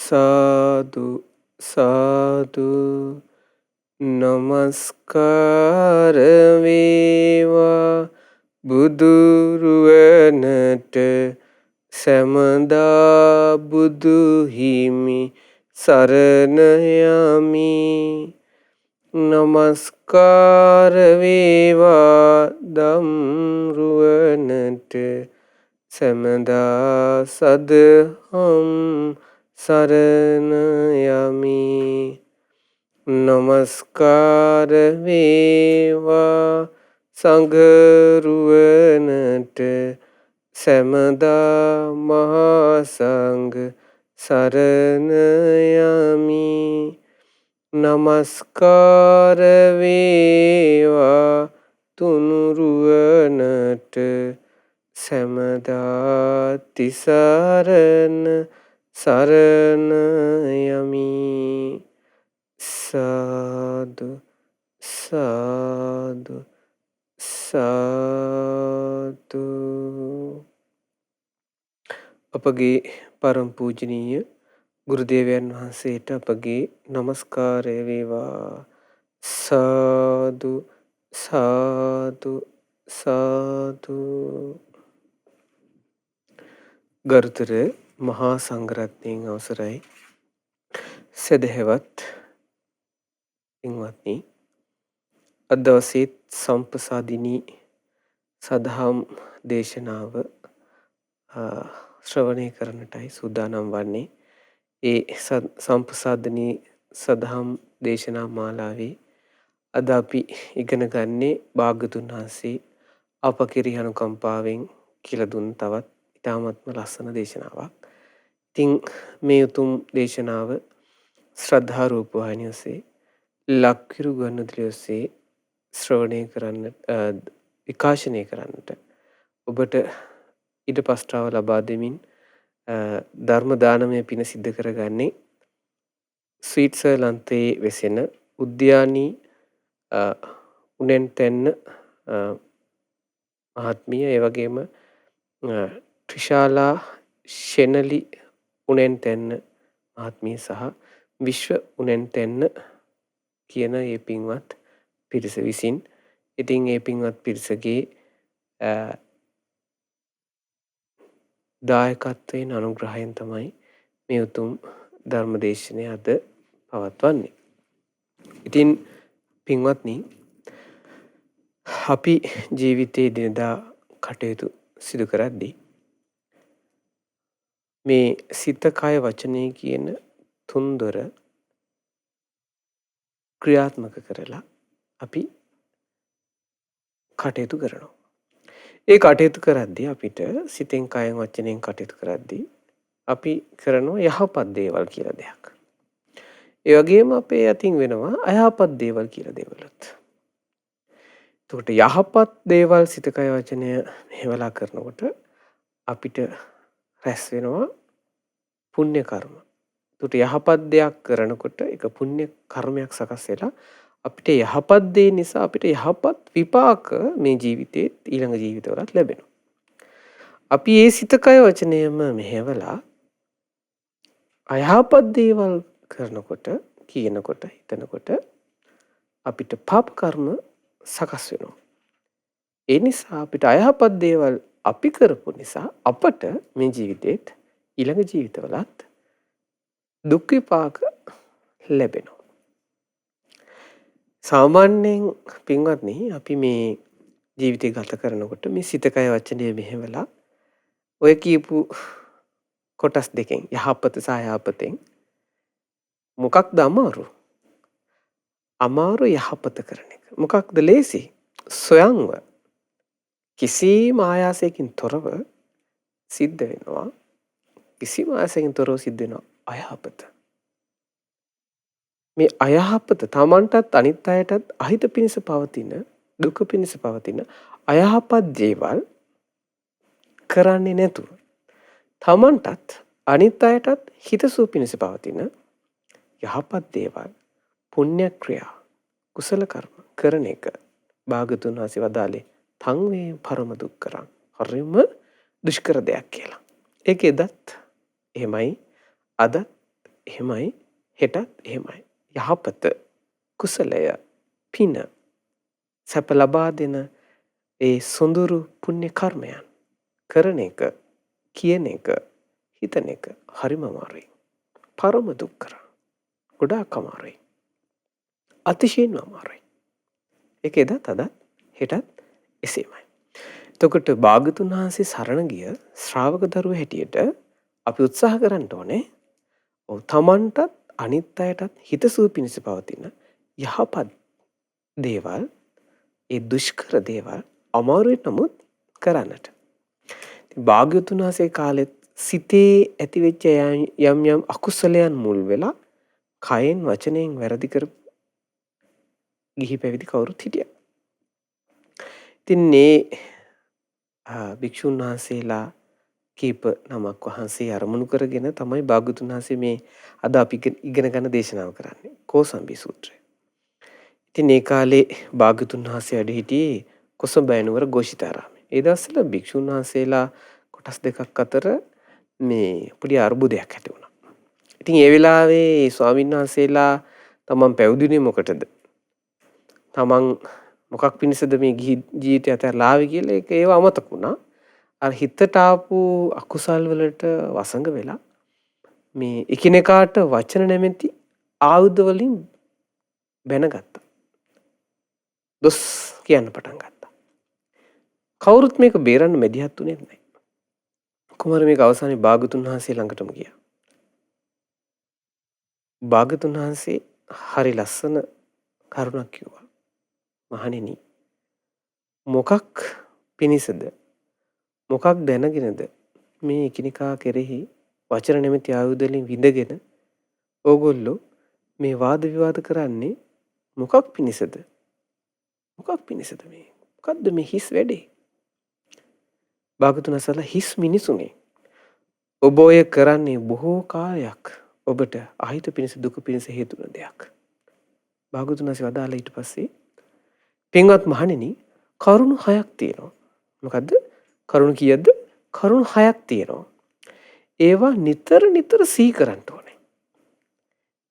සාදු සාදු නමස්කාර වේවා බුදුරුවනට සැමදා බුදු හිමි සරණ යමි. නමස්කාර වේවා ධම්රුවනට සැමදා සදහම් සරණ යමි. නමස්කාර වේවා සංඝරුවනට සැමදා මහා සංඝ සරණ යමි. නමස්කාර වේවා තුනුරුවනට සැමදා තිසරණ සරණ යමි. සාදු සාදු සාදු. අපගේ පරම පූජනීය ගුරුදේවයන් වහන්සේට අපගේ නමස්කාරය වේවා. සාදු සාදු සාදු. ගරුතර මහා සංඝරත්නයන් අවසරයි. සදහෙවත් පින්වත්නි, අද දවසේ සම්පසාදිනී සදහම් දේශනාව ශ්‍රවණය කරන්නටයි සූදානම් වන්නේ. ඒ සම්පසාදිනී සදහම් දේශනා මාලාවේ අද අපි ඉගෙන ගන්නේ භාග්‍යවතුන් වහන්සේ අප කෙරෙහි අනුකම්පාවෙන් කියලා දුන්න තවත් ඉතාමත්ම ලස්සන දේශනාවක්. ඉතින් මේ උතුම් දේශනාව ශ්‍රද්ධා රූපවාහිනිය ඔස්සේ ලක්විරු ගුවන්විදුලිය ඔස්සේ ශ්‍රවණය කරන්න විකාශනය කරන්නට ඔබට ඊට පස්ටාව ලබා දෙමින් ධර්ම දානමය පින සිද්ධ කරගන්නේ ස්විට්සර්ලන්තයේ වෙසෙන උද්‍යානී උනෙන්තැන්න මහත්මිය, ඒ වගේම ත්‍රිශාලා ෂෙනලි උනෙන්තැන්න මහත්මිය සහ විශ්ව උනෙන්තැන්න කියන ඒ පින්වත් පිරිස විසින්. ඉතින් ඒ පින්වත් පිරිසගේ දායකත්වයෙන් අනුග්‍රහයෙන් තමයි මේ උතුම් ධර්මදේශනය අද පවත්වන්නේ. ඉතින් පින්වත්නි, අපි ජීවිතයේ දිනදා කටයුතු සිදු කරද්දී මේ සිත කය වචනය කියන තුන්දොර ක්‍රියාත්මක කරලා අපි කටයුතු කරනවා. ඒ කටයුතු කරද්දී අපිට සිතෙන් කයෙන් වචනයෙන් කටයුතු කරද්දී අපි කරනවා යහපත් දේවල් කියලා දෙයක්. ඒ වගේම අපේ අතින් වෙනවා අයහපත් දේවල් කියලා දේවලුත්. එතකොට යහපත් දේවල් සිත කය වචනය මෙහෙवला කරනකොට අපිට රැස් වෙනවා පුණ්‍ය කර්ම. එතකොට යහපත් දෙයක් කරනකොට ඒක පුණ්‍ය කර්මයක් සකස් වෙලා අපිට යහපත් දේ නිසා අපිට යහපත් විපාක මේ ජීවිතේ ඊළඟ ජීවිතවලත් ලැබෙනවා. අපි ඒ සිත කය වචනයම මෙහෙवला අයහපත් දේවල් කරනකොට, කියනකොට, හිතනකොට අපිට පාප කර්ම සකස් වෙනවා. ඒ නිසා අපිට අයහපත් දේවල් අපි කරපු නිසා අපට මේ ජීවිතේත් ඊළඟ ජීවිතවලත් දුක් විපාක ලැබෙනවා. සාමාන්‍යයෙන් පින්වත්නි, අපි මේ ජීවිතය ගත කරනකොට මේ සිත කය වචනය මෙහෙवला ඔය කියපු කොටස් දෙකෙන්, යහපත සහ අයහපතෙන් මොකක්ද අමාරු? අමාරු යහපත කරන එක. මොකක්ද ලේසි? ස්වයංව කිසිම ආයාසයකින් තොරව සිද්ධ වෙනවා. කිසිම ආයාසයකින් තොරව සිද්ධ වෙනවා අයහපත. මේ අයහපත තමන්ටත් අනිත් අයටත් අහිත පිණිස පවතින, දුක පිණිස පවතින අයහපත් දේවල් කරන්නේ නැතුව තමන්ටත් අනිත් අයටත් හිතසුව පිණිස පවතින යහපත් දේවල්, පුණ්‍ය ක්‍රියා, කුසල කර්ම කරන එක භාගතුන් වහන්සේ වදාළේ තං වේ පරම දුක්කරං, හරිම දුෂ්කර දෙයක් කියලා. ඒක එදත් එහෙමයි, අදත් එහෙමයි, හෙටත් එහෙමයි. යහපත, කුසලය, පින, සැප ලබා දෙන ඒ සොඳුරු පුණ්‍ය කර්මයන් කරන එක, කියන එක, හිතන එක හරිම අමාරුයි. පරම දුක්කර. ගොඩාක් අමාරුයි. අතිශයින්ම අමාරුයි. ඒක එදත් අදත් හෙටත් එසේමයි. එතකොට භාග්‍යතුන් වහන්සේ සරණ ගිය ශ්‍රාවක දරුවෝ හැටියට අපි උත්සාහ කරන්න ඕනේ තමන්ටත් අනිත් අයටත් හිතසුව පිණිස පවතින යහපත් දේවල්, ඒ දුෂ්කර දේවල් අමාරුයි නමුත් කරන්නට. භාග්‍යතුන් වහන්සේ කාලෙත් සිතේ ඇතිවෙච්ච යම් යම් අකුසලයන් මුල් වෙලා කයෙන් වචනයෙන් වැරදි කර ගිහි පැවිදි කවුරුත් හිටියා. ඉතින් මේ භික්ෂුන් වහන්සේලා කීප නමක් වහන්සේ අරමුණු කරගෙන තමයි භාග්‍යතුන් වහන්සේ මේ අද අපි ඉගෙන ගන්න දේශනාව කරන්නේ. කෝසම්බී සූත්‍රය. ඉතින් ඒ කාලේ භාග්‍යතුන් වහන්සේ වැඩ හිටියේ කොසඹෑනුවර ഘോഷිතාරාමේ. ඒ දවස්වල භික්ෂුන් වහන්සේලා කොටස් දෙකක් අතර මේ පොඩි අර්බුදයක් ඇති වුණා. ඉතින් ඒ වෙලාවේ ස්වාමීන් වහන්සේලා තමන් පැවිදුනේ මොකටද? තමන් මොකක් පිණිසද මේ ගිහි ජීවිතය අතහැරලා ආවේ කියලා ඒව අමතක වුණා. අර හිතට ආපු අකුසල් වලට වසඟ වෙලා මේ එකිනෙකාට වචන නැමැති ආයුධ වලින් බැනගත්තා. දොස් කියන්න පටන් ගත්තා. කවුරුත් මේක බේරන්න මැදිහත් වුණේ නැහැ. කුමාර මේක අවසානයේ භාග්‍යතුන් වහන්සේ ළඟටම ගියා. භාග්‍යතුන් වහන්සේ හරි ලස්සන කරුණක් කිව්වා. මහණෙනි, මොකක් පිණිසද, මොකක් දැනගෙනද මේ එකිනෙකා කෙරෙහි වචන නැමැති ආයුධ වලින් විඳගෙන ඕගොල්ලෝ මේ වාද විවාද කරන්නේ මොකක් පිණිසද? මොකක් පිණිසද මේ? මොකද්ද මේ හිස් වැඩේ? භාග්‍යතුන් වහන්සේලා හිස් මිනිසුනේ. ඔබ ඔය කරන්නේ බොහෝ කාලයක් ඔබට අහිත පිණිස දුක පිණිස හේතු වෙන දෙයක්. භාග්‍යතුන් වහන්සේ වදාලා ඊට පස්සේ පින්වත් මහණෙනි, කරුණු 6ක් තියෙනවා. මොකද්ද? කරුණු කීයක්ද? කරුණු 6ක් තියෙනවා. ඒවා නිතර නිතර සිහි කරන්න ඕනේ.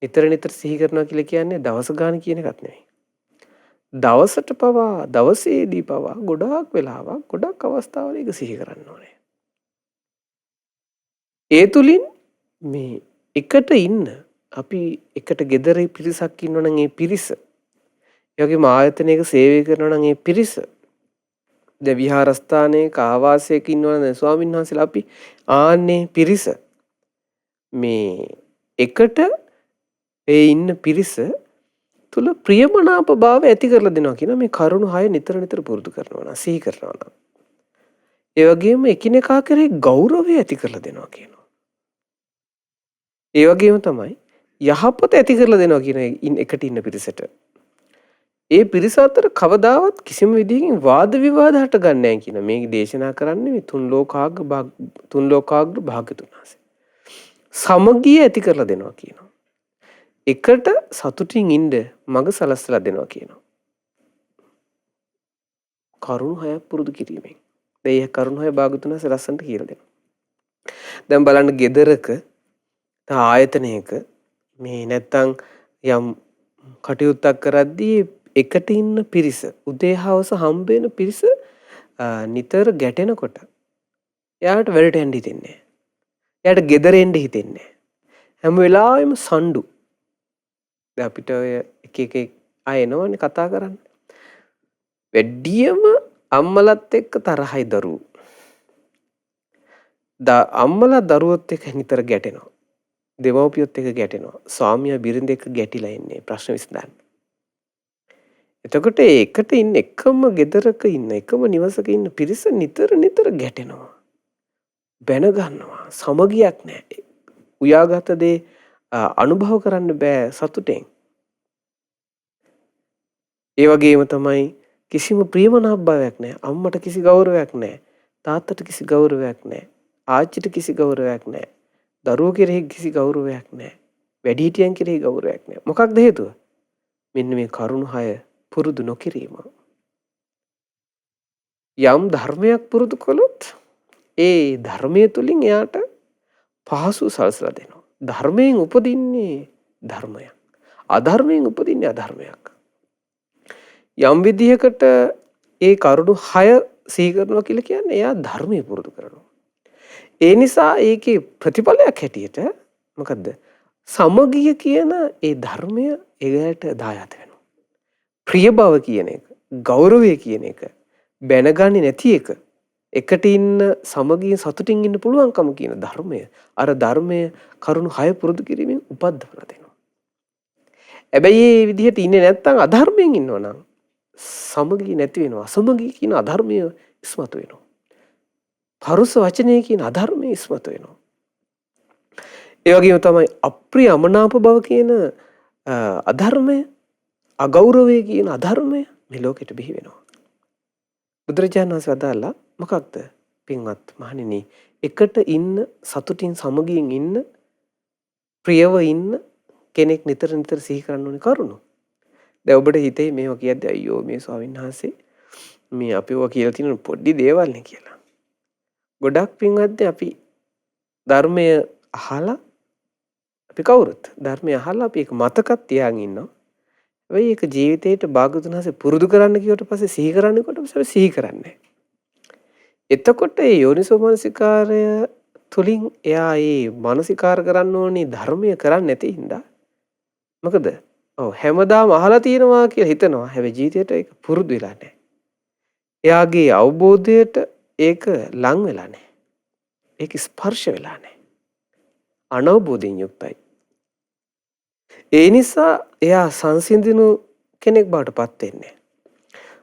නිතර නිතර සිහි කරනවා කියලා කියන්නේ දවස ගාන කියන එකක් නෙවෙයි. දවසට පවා, දවසේදී පවා ගොඩාක් වෙලාවක්, ගොඩක් අවස්ථාවල ඒක සිහි කරන්න ඕනේ. ඒ තුලින් මේ එකට ඉන්න අපි එකට ගෙදර පිරිසක් ඉන්නවනම් ඒ පිරිස, ඒ වගේම ආයතනයක සේවය කරනවා නම් ඒ පිරිස, දැන් විහාරස්ථානයක ආවාසයක ඉන්නවනම් ස්වාමීන් වහන්සේලා අපි ආන්නේ පිරිස මේ එකට ඒ ඉන්න පිරිස තුල ප්‍රියමනාප භාවය ඇති කරලා දෙනවා කියන මේ කරුණු 6 නිතර නිතර පුරුදු කරනවා නම්, සිහි කරනවා නම්, ඒ වගේම එකිනෙකා කෙරෙහි ගෞරවය ඇති කරලා දෙනවා කියනවා. ඒ වගේම තමයි යහපත ඇති කරලා දෙනවා කියන එකට ඉන්න පිරිසට. ඒ පිරිස අතර කවදාවත් කිසිම විදිහකින් වාද විවාද හට ගන්න නැහැ කියන මේ දේශනා කරන්නේ මේ තුන් ලෝකාග්‍ර භාග්‍යතුන් වහන්සේ. සමගිය ඇති කරලා දෙනවා කියනවා. එකට සතුටින් ඉන්න මඟ සලස්සලා දෙනවා කියනවා. කරුණු 6ක් පුරුදු කිරීමෙන්. මේ කරුණු 6 භාග්‍යතුන් වහන්සේ ලස්සනට කියලා දෙනවා. දැන් බලන්න ගෙදරක ආයතනයක මේ නැත්තම් යම් කටයුත්තක් කරද්දී එකට ඉන්න පිරිස, උදේ හවස හම්බ වෙන පිරිස නිතර ගැටෙනකොට එයාට වැඩට යන්න හිතෙන්නේ නැහැ. එයාට ගෙදර එන්න හිතෙන්නේ නැහැ. හැම වෙලාවෙම සණ්ඩු. දැන් අපිට ඔය එක අය එනවනේ කතා කරන්න. වැඩියම අම්මලත් එක්ක තරහයි දරුවෝ. අම්මලා දරුවොත් එක්ක නිතර ගැටෙනවා. දෙමව්පියොත් එක්ක ගැටෙනවා. ස්වාමියා බිරිඳ එක්ක ගැටිලා ඉන්නේ ප්‍රශ්න විසඳන්න. එතකොට එකට ඉන්න එකම ගෙදරක ඉන්න එකම නිවසක ඉන්න පිරිස නිතර නිතර ගැටෙනවා. බැන ගන්නවා. සමගියක් නැහැ. උයාගත දේ අනුභව කරන්න බෑ සතුටෙන්. ඒ වගේම තමයි කිසිම ප්‍රියමනාප භාවයක් නැහැ. අම්මට කිසි ගෞරවයක් නැහැ. තාත්තට කිසි ගෞරවයක් නැහැ. ආච්චිට කිසි ගෞරවයක් නැහැ. දරුවෝ කෙරෙහි කිසි ගෞරවයක් නැහැ. වැඩිහිටියන් කෙරෙහි ගෞරවයක් නැහැ. මොකක්ද හේතුව? මෙන්න මේ කරුණු 6 පුරුදු නොකිරීම. යම් ධර්මයක් පුරුදු කළොත් ඒ ධර්මයේ තුලින් එයාට පහසු සලසලා දෙනවා. ධර්මයෙන් උපදින්නේ ධර්මයක්. අධර්මයෙන් උපදින්නේ අධර්මයක්. යම් විදිහකට ඒ කරුණු 6 සිහි කරනවා කියලා කියන්නේ එයා ධර්මයේ පුරුදු කරනවා. ඒ නිසා ඒකේ ප්‍රතිඵලයක් හැටියට මොකද්ද? සමගිය කියන ඒ ධර්මය එයාට දායාද වෙනවා. ප්‍රිය බව කියන එක, ගෞරවය කියන එක, බැනගන්නේ නැති එක, එකට ඉන්න සමගිය සතුටින් ඉන්න පුළුවන්කම කියන ධර්මය, අර ධර්මය කරුණු 6 පුරුදු කිරීමෙන් උපද්දවලා දෙනවා. හැබැයි මේ විදිහට ඉන්නේ නැත්නම් අධර්මයෙන් ඉන්නවනම් සමගිය නැති වෙනවා. අසමගිය කියන අධර්මය ඉස්මතු වෙනවා. පරුස වචනය කියන අධර්මය ඉස්මතු වෙනවා. ඒ වගේම තමයි අප්‍රිය අමනාප බව කියන අධර්මය, අගෞරවය කියන අධර්මය මේ ලෝකෙට බිහි වෙනවා. බුදුරජාණන් වහන්සේ වදාළා මොකක්ද? පින්වත් මහණෙනි, එකට ඉන්න සතුටින් සමගියෙන් ඉන්න ප්‍රියව ඉන්න කෙනෙක් නිතර නිතර සිහි කරන්න ඕනේ කරුණු. දැන් ඔබට හිතේ මේවා කියද්දී අයියෝ මේ ස්වාමීන් වහන්සේ මේ අපිව කියලා තියෙන පොඩි දේවල් නේ කියලා. ගොඩක් පින්වත්නි අපි ධර්මය අහලා අපි කවුරුත් ධර්මය අහලා අපි ඒක මතකත් තියාගෙන ඉන්නවා. හැබැයි ඒක ජීවිතේට භාගතුන් හසේ පුරුදු කරන්න කිව්වට පස්සේ සිහි කරන්නකොට අපි සිහි කරන්නේ. එතකොට මේ යෝනිසෝ මනසිකාරය තුලින් එයා මේ මනසිකාර කරන්න ඕනේ ධර්මය කරන්නේ නැති හින්දා. මොකද? ඔව් හැමදාම අහලා තියෙනවා කියලා හිතනවා. හැබැයි ජීවිතේට ඒක පුරුදු වෙලා නැහැ. එයාගේ අවබෝධයට ඒක ලං වෙලා නැහැ. ඒක ස්පර්ශ වෙලා නැහැ. අනවබෝධයෙන් යුක්තයි. ඒ නිසා එයා සංසිඳුණු කෙනෙක් බවට පත් වෙන්නේ.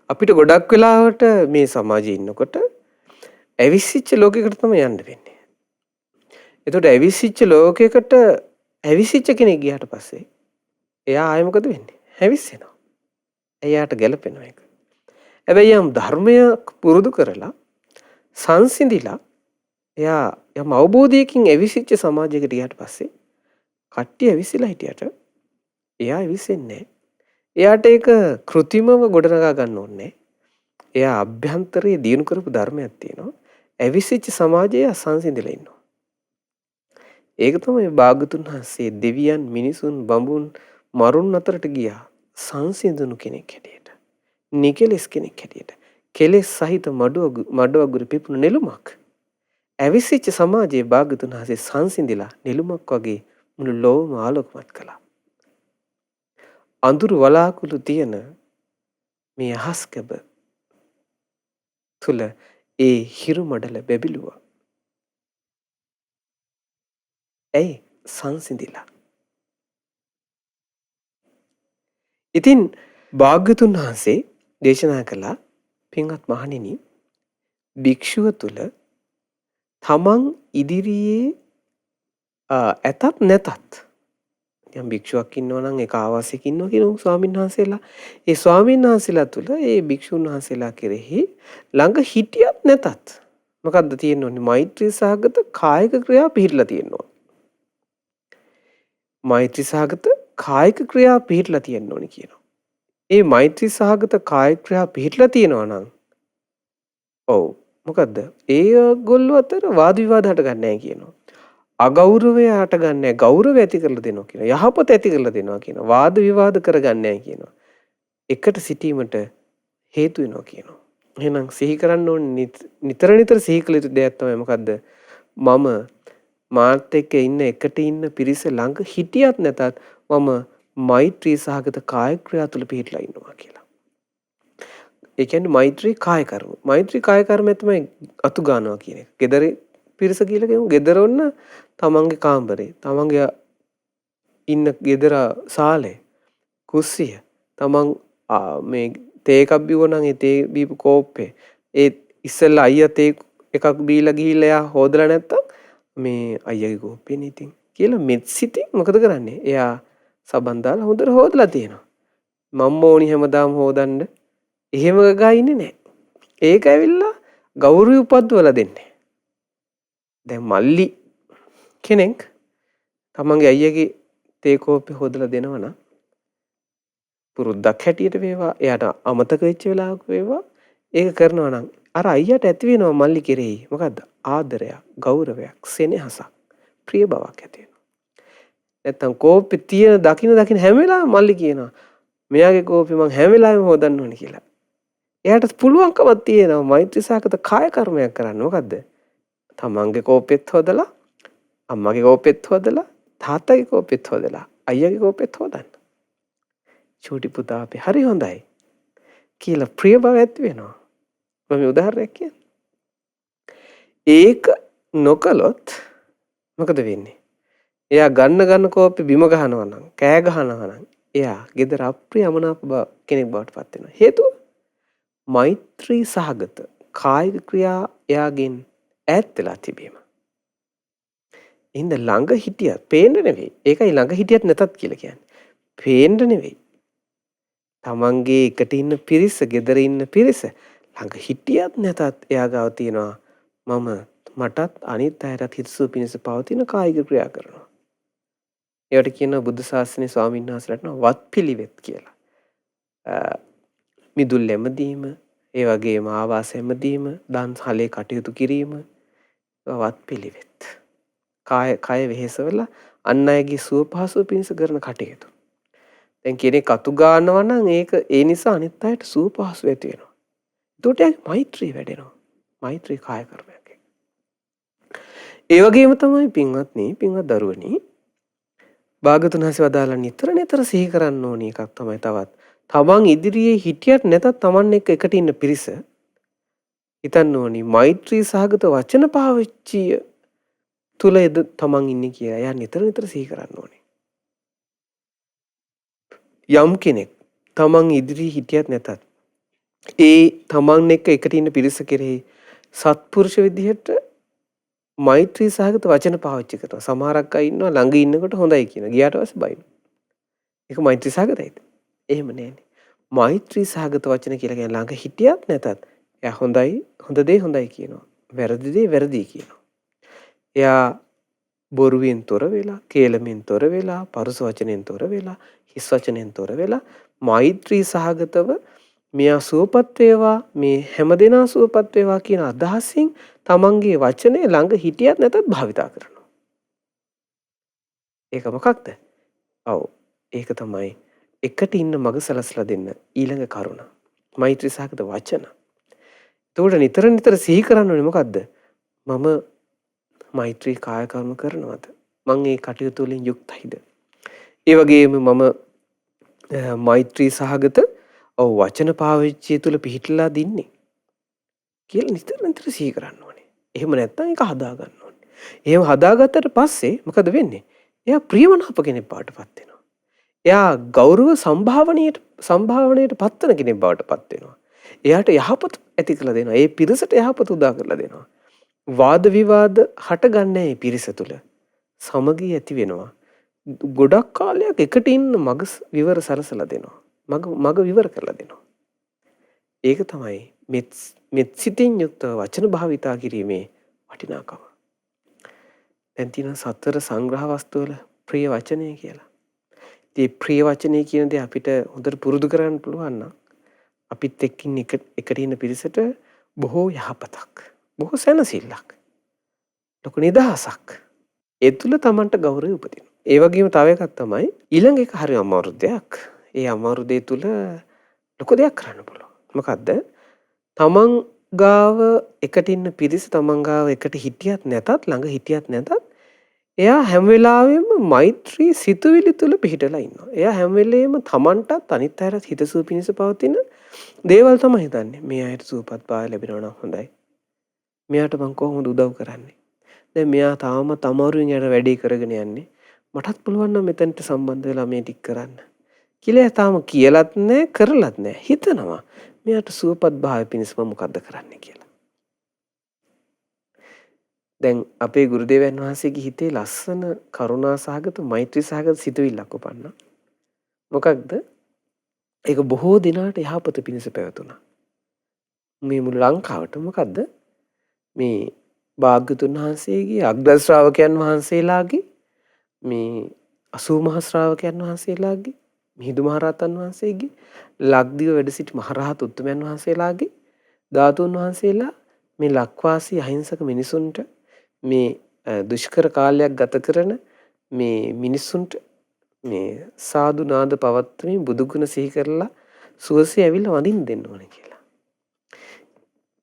අපිට ගොඩක් වෙලාවට මේ සමාජයේ ඉන්නකොට ඇවිස්සිච්ච ලෝකයකට තමයි යන්න වෙන්නේ. එතකොට ඇවිස්සිච්ච ලෝකයකට ඇවිස්සිච්ච කෙනෙක් ගියාට පස්සේ එයා ආයෙ මොකද වෙන්නේ? ඇවිස්සෙනවා. එයාට ගැළපෙනවා ඒක. හැබැයි යම් ධර්මයක් පුරුදු කරලා සංසිඳිලා එයා යම් අවබෝධයකින් ඇවිසිච්ච සමාජයකට ගියාට පස්සේ කට්ටිය ඇවිසිලා හිටියට එයා ඇවිසෙන්නේ නැහැ. එයාට ඒක કૃතිමව ගොඩනගා ගන්න ඕනේ. එයා අභ්‍යන්තරයේ දියුණු කරපු ධර්මයක් තියෙනවා. ඇවිසිච්ච සමාජයේ සංසිඳිලා ඉන්නවා. ඒක තමයි භාගතුන් වහන්සේ දෙවියන්, මිනිසුන්, බඹුන්, මරුන් අතරට ගියා සංසිඳුණු කෙනෙක් හැටියට. නිකලස් කෙනෙක් හැටියට. කෙලෙස් සහිත මඩ වගුරු පිපුණු නෙළුමක්. ඇවිසිච්ච සමාජයේ භාගතුන් වහන්සේ සංසිඳිලා නෙළුමක් වගේ මුළු ලෝකම ආලෝකමත් කළා. අඳුරු වලාකුළු තියෙන මේ අහස්කබ තුල ඒ හිරු මඩල බැබිලුවා. ඇයි? සංසිඳිලා. ඉතින් භාග්‍යතුන් වහන්සේ දේශනා කළා පින්වත් මහණෙනි, භික්ෂුව තුල තමන් ඉදිරියේ ඇතත් නැතත් යම් භික්ෂුවක් ඉන්නවා නම් ඒක ආවාසයක ඉන්නවා කියන ස්වාමීන් වහන්සේලා, ඒ ස්වාමීන් වහන්සේලා තුල ඒ භික්ෂුන් වහන්සේලා කෙරෙහි ළඟ හිටියත් නැතත් මොකද්ද තියෙන්න ඕනේ? මෛත්‍රී සහගත කායික ක්‍රියා පිළිලා තියෙන්න ඕනේ. මෛත්‍රී සහගත කායික ක්‍රියා පිළිලා තියෙන්න ඕනේ කියනවා. ඒ මෛත්‍රී සහගත කායික ක්‍රියා පිළිලා තියෙනවා නම් ඔව් මොකද්ද? ඒගොල්ලෝ අතර වාද විවාද හටගන්නේ නැහැ කියනවා. අගෞරවය හටගන්නේ නැහැ. ගෞරවය ඇති කරලා දෙනවා කියනවා. යහපත ඇති කරලා දෙනවා කියනවා. වාද විවාද කරගන්නේ නැහැ කියනවා. එකට සිටීමට හේතු වෙනවා කියනවා. එහෙනම් සිහි කරන්න ඕනේ නිතර නිතර සිහි කළ යුතු දෙයක් තමයි මොකද්ද? මම මාත් එක්ක ඉන්න එකට ඉන්න පිරිස ළඟ හිටියත් නැතත් මම මෛත්‍රී සහගත කාය ක්‍රියා තුළ පිහිටලා ඉන්නවා කියලා. ඒ කියන්නේ මෛත්‍රී කාය කර්ම. මෛත්‍රී කාය කර්මය තමයි අතු ගන්නවා කියන එක. gedare පිරිස කියලා කියමු. gedare ඔන්න තමන්ගේ කාමරේ, තමන්ගේ ඉන්න gedara සාලේ, කුස්සිය, තමන් මේ තේ එකක් බිව්වනම් ඒ තේ බීපු කෝප්පේ ඒ ඉස්සෙල්ලා අයියා තේ එකක් බීලා ගිහිල්ලා එයා හොදලා නැත්තම් මේ අයියාගේ කෝප්පේනේ ඉතින් කියලා මෙත් සිතින් මොකද කරන්නේ? එයා සබන් දාලා හොඳට හොදලා තියෙනවා. මම ඕනි හැමදාම හොදන්න. එහෙම ගා ඉන්නේ නැහැ. ඒක ඇවිල්ලා ගෞරවය උපද්දවලා දෙන්නේ. දැන් මල්ලි කෙනෙක් තමන්ගේ අයියාගේ තේ කෝප්පේ හොදලා දෙනවනම් පුරුද්දක් හැටියට වේවා, එයාට අමතක වෙච්ච වෙලාවක වේවා, ඒක කරනවා නම් අර අයියාට ඇති වෙනවා මල්ලි කෙරෙහි මොකද්ද? ආදරයක්, ගෞරවයක්, සෙනෙහසක්, ප්‍රිය බවක් ඇති වෙනවා. නැත්තම් කෝප්පේ තියෙන දකින්න හැම වෙලාවෙම මල්ලි කියනවා මෙයාගේ කෝප්පේ මං හැම වෙලාවෙම හොදන්න ඕනේ කියලා. එයාට පුළුවන්කමක් තියෙනවා මෛත්‍රී සහගත කාය කර්මයක් කරන්න. මොකද්ද? තමන්ගේ කෝපෙත් හොදලා, අම්මගේ කෝපෙත් හොදලා, තාත්තගේ කෝපෙත් හොදලා, අයියාගේ කෝපෙත් හොදන්න. චූටි පුතා අපි හරි හොඳයි කියලා ප්‍රිය බව ඇති වෙනවා. මම උදාහරණයක් කියන්නේ. ඒක නොකළොත් මොකද වෙන්නේ? එයා ගන්න කෝප්පේ බිම ගහනවා නම්, කෑ ගහනවා නම්, එයා ගෙදර අප්‍රිය අමනාප කෙනෙක් බවට පත් වෙනවා. හේතුව මෛත්‍රී සහගත කායික ක්‍රියා එයාගෙන් ඈත් වෙලා තිබීම. ඉතින් ළඟ හිටියත් පේන්න නෙවෙයි. ඒකයි ළඟ හිටියත් නැතත් කියලා කියන්නේ. පේන්න නෙවෙයි. තමන්ගේ එකට ඉන්න පිරිස, ගෙදර ඉන්න පිරිස ළඟ හිටියත් නැතත් එයා ගාව තියෙනවා මටත් අනිත් අයටත් හිතසුව පිණිස පවතින කායික ක්‍රියා කරනවා. ඒවට කියනවා බුද්ධ ශාසනයේ ස්වාමීන් වහන්සේලාට වත් පිළිවෙත් කියලා. මිදුල් එමදීම, ඒ වගේම ආවාස එමදීම, දන් හලේ කටයුතු කිරීම වත් පිළිවෙත්. කය වෙහෙසවලා අන් අයගේ සුව පහසුව පිණිස කරන කටයුතු. දැන් කෙනෙක් අතු ගන්නවා නම් ඒක ඒ නිසා අනිත් අයට සුව පහසුව ඇති වෙනවා. එතකොට යාගේ මෛත්‍රී වැඩෙනවා. මෛත්‍රී කාය කර්මයක්. ඒ වගේම තමයි පින්වත්නි, පින්වත් දරුවනි, භාගතුන් වහන්සේ වදාළා නිතර සිහි කරන්න ඕනේ එකක් තමයි තවත්. තමන් ඉදිරියේ හිටියට නැතත් තමන් එක්ක එකට ඉන්න පිරිස හිතන්න ඕනි මෛත්‍රී සහගත වචන පාවිච්චිය තුල තමන් ඉන්නේ කියලා. එයා නිතර සිහි කරන්න ඕනේ. යම් කෙනෙක් තමන් ඉදිරියේ හිටියත් නැතත් ඒ තමන් එක්ක එකට ඉන්න පිරිස කෙරෙහි සත්පුරුෂ විදිහට මෛත්‍රී සහගත වචන පාවිච්චි කරනවා. සමහරක් අය ඉන්නවා ළඟ ඉන්නකොට හොඳයි කියන. ගියාට පස්සේ බයින. ඒක මෛත්‍රී සහගතයිද? එහෙම නෑනේ. මෛත්‍රී සහගත වචන කියලා කියන්නේ ළඟ හිටියත් නැතත් එයා හොඳයි, හොඳ දේ හොඳයි කියනවා. වැරදි දේ වැරදි කියනවා. එයා බොරුවෙන් තොර වෙලා, කේලමෙන් තොර වෙලා, පරුස වචනෙන් තොර වෙලා, හිස් වචනෙන් තොර වෙලා මෛත්‍රී සහගතව මෙයා සුවපත් වේවා, මේ හැමදෙනා සුවපත් වේවා කියන අදහසින් තමන්ගේ වචනේ ළඟ හිටියත් නැතත් භාවිතා කරනවා. ඒක මොකක්ද? ඔව්. ඒක තමයි එකට ඉන්න මග සලස්ලා දෙන්න ඊළඟ කරුණ. මෛත්‍රී සහගත වචන. එතකොට නිතර සිහි කරන්න ඕනේ මොකද්ද? මම මෛත්‍රී කාය කර්ම කරනවද? මම ඒ කටයුතු වලින් යුක්තයිද? ඒ වගේම මම මෛත්‍රී සහගත වචන පාවිච්චිය තුල පිහිටලා දින්නේ කියලා නිතර සිහි කරන්න ඕනේ. එහෙම නැත්නම් ඒක හදා ගන්න ඕනේ. එහෙම හදාගත්තට පස්සේ මොකද වෙන්නේ? එයා ප්‍රියමනාප කෙනෙක් බවට පත් වෙනවා. එයා ගෞරව සම්භාවනයට පත්වන කෙනෙක් බවට පත් වෙනවා. එයාට යහපත ඇති කරලා දෙනවා. ඒ පිරිසට යහපත උදා කරලා දෙනවා. වාද විවාද හටගන්නේ මේ පිරිස තුල. සමගිය ඇති වෙනවා. ගොඩක් කාලයක් එකට ඉන්න මග විවර සලසලා දෙනවා. මග විවර කරලා දෙනවා. ඒක තමයි මෙත් සිතින් යුක්ත වචන භාවිතා කිරීමේ වටිනාකම. දැන් තියෙන සතර සංග්‍රහ වස්තු වල ප්‍රිය වචනය කියලා. ඉතින් ප්‍රිය වචනය කියන දේ අපිට හොඳට පුරුදු කරන්න පුළුවන් නම් අපිත් එක්කින් එකට ඉන්න පිරිසට බොහෝ යහපතක්, බොහෝ සැනසෙල්ලක්, ලොකු නිදහසක්. ඒ තුල Tamanට ගෞරවය උපදිනවා. ඒ වගේම තව එකක් තමයි ඊළඟ එක හරි අමාරු දෙයක්. ඒ අමාරු දේ තුල ලොකු දෙයක් කරන්න පුළුවන්. මොකද්ද? තමන් ගාව එකට ඉන්න පිරිස තමන් ගාව එකට හිටියත් නැතත් ළඟ හිටියත් නැතත් එයා හැම වෙලාවෙම මෛත්‍රී සිතුවිලි තුල පිහිටලා ඉන්නවා. එයා හැම වෙලේම තමන්ටත් අනිත් අයටත් හිතසුව පිණිස පවතින දේවල් තමයි හිතන්නේ. මේ අයට සුවපත් භාවය ලැබෙනවා නම් හොඳයි. මෙයාට මං කොහොමද උදව් කරන්නේ? දැන් මෙයා තාමත් අමාරුවෙන් යට වැඩේ කරගෙන යන්නේ. මටත් පුළුවන් නම් මෙතනට සම්බන්ධ වෙලා මේ ටික කරන්න. කියලා තාම කියලත් නැහැ, කරලත් නැහැ. හිතනවා මෙයාට සුවපත් භාවය පිණිස මම මොකද්ද කරන්නේ කියලා. දැන් අපේ ගුරුදේවයන් වහන්සේගේ හිතේ ලස්සන කරුණා සහගත මෛත්‍රී සහගත සිතුවිල්ලක් උපන්නා. මොකක්ද? ඒක බොහෝ දිනාට යහපත පිණිස පැවතුණා. මේ මුළු ලංකාවට මොකද්ද? මේ භාග්‍යතුන් වහන්සේගේ අග්‍ර ශ්‍රාවකයන් වහන්සේලාගේ මේ 80 මහ ශ්‍රාවකයන් වහන්සේලාගේ මිහිඳු මහරහතන් වහන්සේගේ ලක්දිව වැඩ සිටි මහරහත් උත්තමයන් වහන්සේලාගේ ධාතුන් වහන්සේලා මේ ලක්වාසී අහිංසක මිනිසුන්ට මේ දුෂ්කර කාලයක් ගත කරන මේ මිනිස්සුන්ට මේ සාදු නාද පවත්වමින් බුදුගුණ සිහි කරලා සුවසේ ඇවිල්ලා වඳින්න දෙන්න ඕනේ කියලා.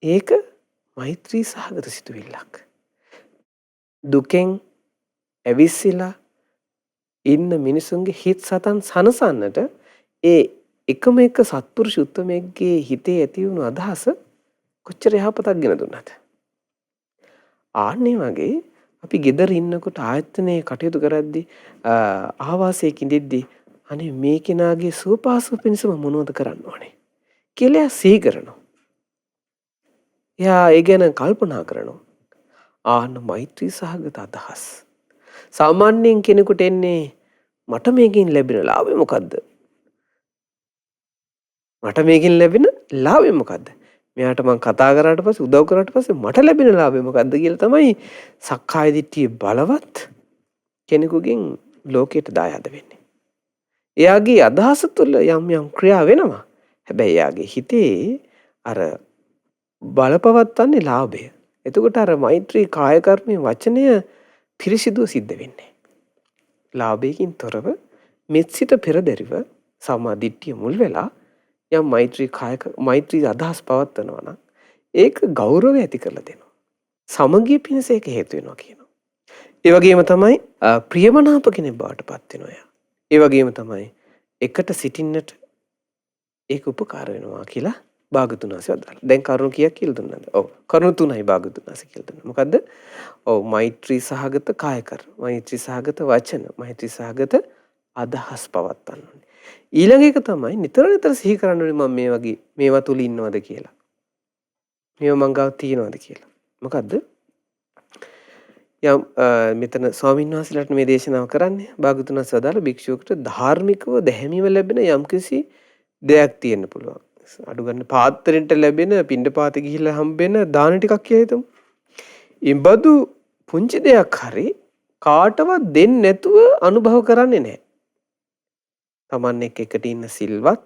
ඒක මෛත්‍රී සහගත සිතුවිල්ලක්. දුකෙන් ඇවිස්සලා ඉන්න මිනිසුන්ගේ හිත් සතන් සනසන්නට ඒ එකම එක සත්පුරුෂ උත්තමයෙක්ගේ හිතේ ඇති වුණු අදහස කොච්චර යහපතක් ගෙන දුන්නද. ආන්නේ වගේ අපි ගෙදර ඉන්නකොට ආයතනයේ කටයුතු කරද්දී ආවාසයක ඉඳිද්දී අනේ මේ කෙනාගේ සුවපහසුව පිණිස මම මොනවද කරන්න ඕනේ කියලා සිහි කරනවා. එයා ඒ ගැන කල්පනා කරනවා. ආන්න මෛත්‍රී සහගත අදහස්. සාමාන්‍යයෙන් කෙනෙකුට එන්නේ මට මේකෙන් ලැබෙන ලාභය මොකද්ද? මට මේකෙන් ලැබෙන ලාභය මොකද්ද? මෙයාට මං කතා කරාට පස්සේ උදව් කරාට පස්සේ මට ලැබෙන ලාභය මොකද්ද කියලා තමයි සක්කාය දිට්ඨිය බලවත් කෙනෙකුගෙන් ලෝකයට දායාද වෙන්නේ. එයාගේ අදහස තුළ යම් යම් ක්‍රියා වෙනවා. හැබැයි එයාගේ හිතේ අර බලපවත්තන්නේ ලාභය. එතකොට අර මෛත්‍රී කාය කර්මයේ වචනය පිරිසිදුව සිද්ධ වෙන්නේ. ලාභයකින් තොරව මෙත්සිත පෙරදරිව සම්මා දිට්ඨිය මුල් වෙලා යම් මෛත්‍රී අදහස් පවත්වනවා නම් ඒක ගෞරවය ඇති කරලා දෙනවා. සමගිය පිණිස ඒක හේතු වෙනවා කියනවා. ඒ වගේම තමයි ප්‍රියමනාප කෙනෙක් බවට පත් වෙනවා එයා. ඒ වගේම තමයි එකට සිටින්නට ඒක උපකාර වෙනවා කියලා භාගතුන් වහන්සේ වදාළා. දැන් කරුණු කීයක් කියලා දුන්නාද? ඔව්. කරුණු 3යි භාගතුන් වහන්සේ කියලා දුන්නා. මොකද්ද? ඔව් මෛත්‍රී සහගත කාය කර්ම, මෛත්‍රී සහගත වචන, මෛත්‍රී සහගත අදහස් පවත්වන්න ඕනේ. ඊළඟ එක තමයි නිතර නිතර සිහි කරන්න ඕනේ මම මේ වගේ මේවා තුල ඉන්නවද කියලා. මේවා මං ගාව තියෙනවද කියලා. මොකද්ද? යම් මෙතන ස්වාමීන් වහන්සේලාට මේ දේශනාව කරන්නේ භාගතුන් වහන්සේ වදාළ භික්ෂුවකට ධාර්මිකව දැහැමිව ලැබෙන යම්කිසි දෙයක් තියෙන්න පුළුවන්. අඩු ගන්න පාත්‍රෙන්ට ලැබෙන පිණ්ඩපාත ගිහිල්ලා හම්බෙන දාන ටිකක් කියලා හිතමු. ඉබඳු පුංචි දෙයක් හරි කාටවත් දෙන්නේ නැතුව අනුභව කරන්නේ නැහැ. Taman එකට ඉන්න සිල්වත්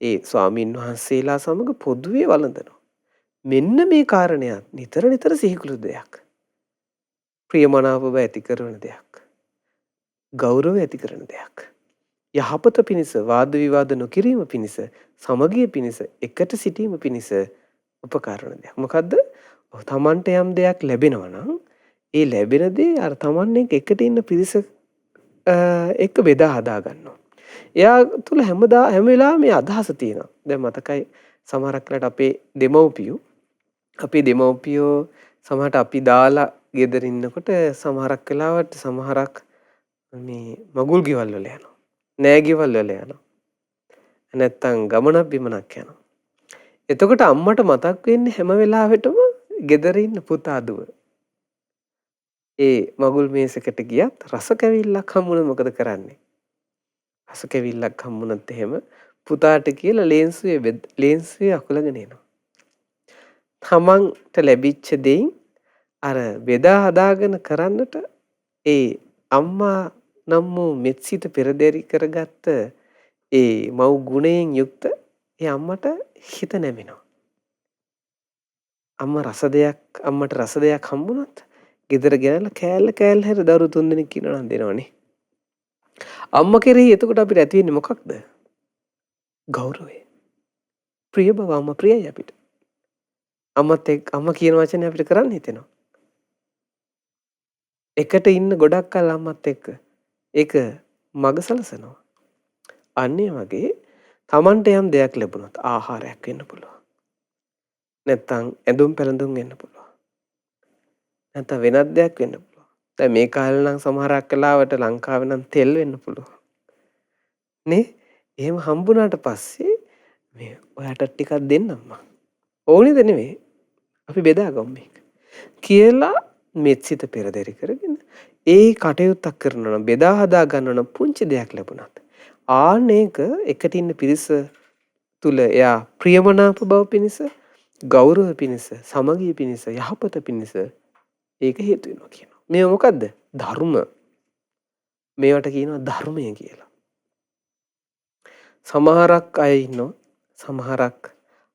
ඒ ස්වාමීන් වහන්සේලා සමග පොදුවේ වළඳනවා. මෙන්න මේ කාරණයක් නිතර නිතර සිහිකුළු දෙයක්. ප්‍රියමනාපව ඇති කරන දෙයක්. ගෞරවය ඇති කරන දෙයක්. යහපත පිණිස වාද විවාද නොකිරීම පිණිස සමගිය පිණිස එකට සිටීම පිණිස උපකාර වන දෙයක්. මොකද්ද? තමන්ට යම් දෙයක් ලැබෙනවා නම් ඒ ලැබෙන දේ අර තමන් එකට ඉන්න පිරිස එක්ක බෙදා හදා ගන්නවා. එයා තුල හැම වෙලාවෙම මේ අදහස තියෙනවා. දැන් මතකයි සමහරක් වෙලාවට අපේ දෙමව්පියෝ සමහරට අපි දාලා ගෙදර ඉන්නකොට සමහරක් වෙලාවට සමහරක් මේ මගුල් ගෙවල් වල යනවා. නෑ ගෙවල් වල යනවා. නැත්තම් ගමනක් බිමනක් යනවා. එතකොට අම්මට මතක් වෙන්නේ හැම වෙලාවෙටම ගෙදර ඉන්න පුතා දුව. ඒ මගුල් මේසකට ගියත් රස කැවිල්ලක් හම්බුනොත් මොකද කරන්නේ? රස කැවිල්ලක් හම්බුනත් එහෙම පුතාට කියලා ලේන්සුවේ අකුලගෙන එනවා. තමන්ට ලැබිච්ච දෙයින් අර බෙදා හදාගෙන කරන්නට ඒ අම්මා නම් වූ මෙත්සිත පෙරදරි කරගත්ත ඒ මව් ගුණයෙන් යුක්ත ඒ අම්මට හිත නැමෙනවා. අම්මට රස දෙයක් හම්බුනොත් ගෙදර ගෙනල්ලා කෑල්ල හැර දරු 3 දෙනෙක් ඉන්නවා නම් දෙනවනේ. අම්මා කෙරෙහි එතකොට අපිට ඇති වෙන්නේ මොකක්ද? ගෞරවය. ප්‍රිය බව අම්මා ප්‍රියයි අපිට. අම්මා කියන වචනේ අපිට කරන්න හිතෙනවා. එකට ඉන්න ගොඩක් කල් අම්මත් එක්ක ඒක මග සලසනවා. අන්නේ වගේ Tamanට යම් දෙයක් ලැබුණොත් ආහාරයක් වෙන්න පුළුවන්. නැත්තම් ඇඳුම් පැළඳුම් වෙන්න පුළුවන්. නැත්තම් වෙනත් දෙයක් වෙන්න පුළුවන්. දැන් මේ කාලේ නම් සමහරක් වෙලාවට ලංකාවේ නම් තෙල් වෙන්න පුළුවන්. නේ? එහෙම හම්බුණාට පස්සේ මේ ඔයාට ටිකක් දෙන්නම්මා. ඕනේද නෙමෙයි. අපි බෙදාගමු මේක. කියලා මෙත්සිත පෙරදරි කරගෙන ඒ කටයුත්තක් කරනවා නම් බෙදා හදා ගන්නවා නම් පුංචි දෙයක් ලැබුණත් ආනේක එකට ඉන්න පිරිස තුල එයා ප්‍රියමනාප බව පිණිස ගෞරව පිණිස සමගිය පිණිස යහපත පිණිස ඒක හේතු වෙනවා කියනවා. මේ මොකද්ද? ධර්ම. මේවට කියනවා ධර්මය කියලා. සමහරක් අය ඉන්නවා සමහරක්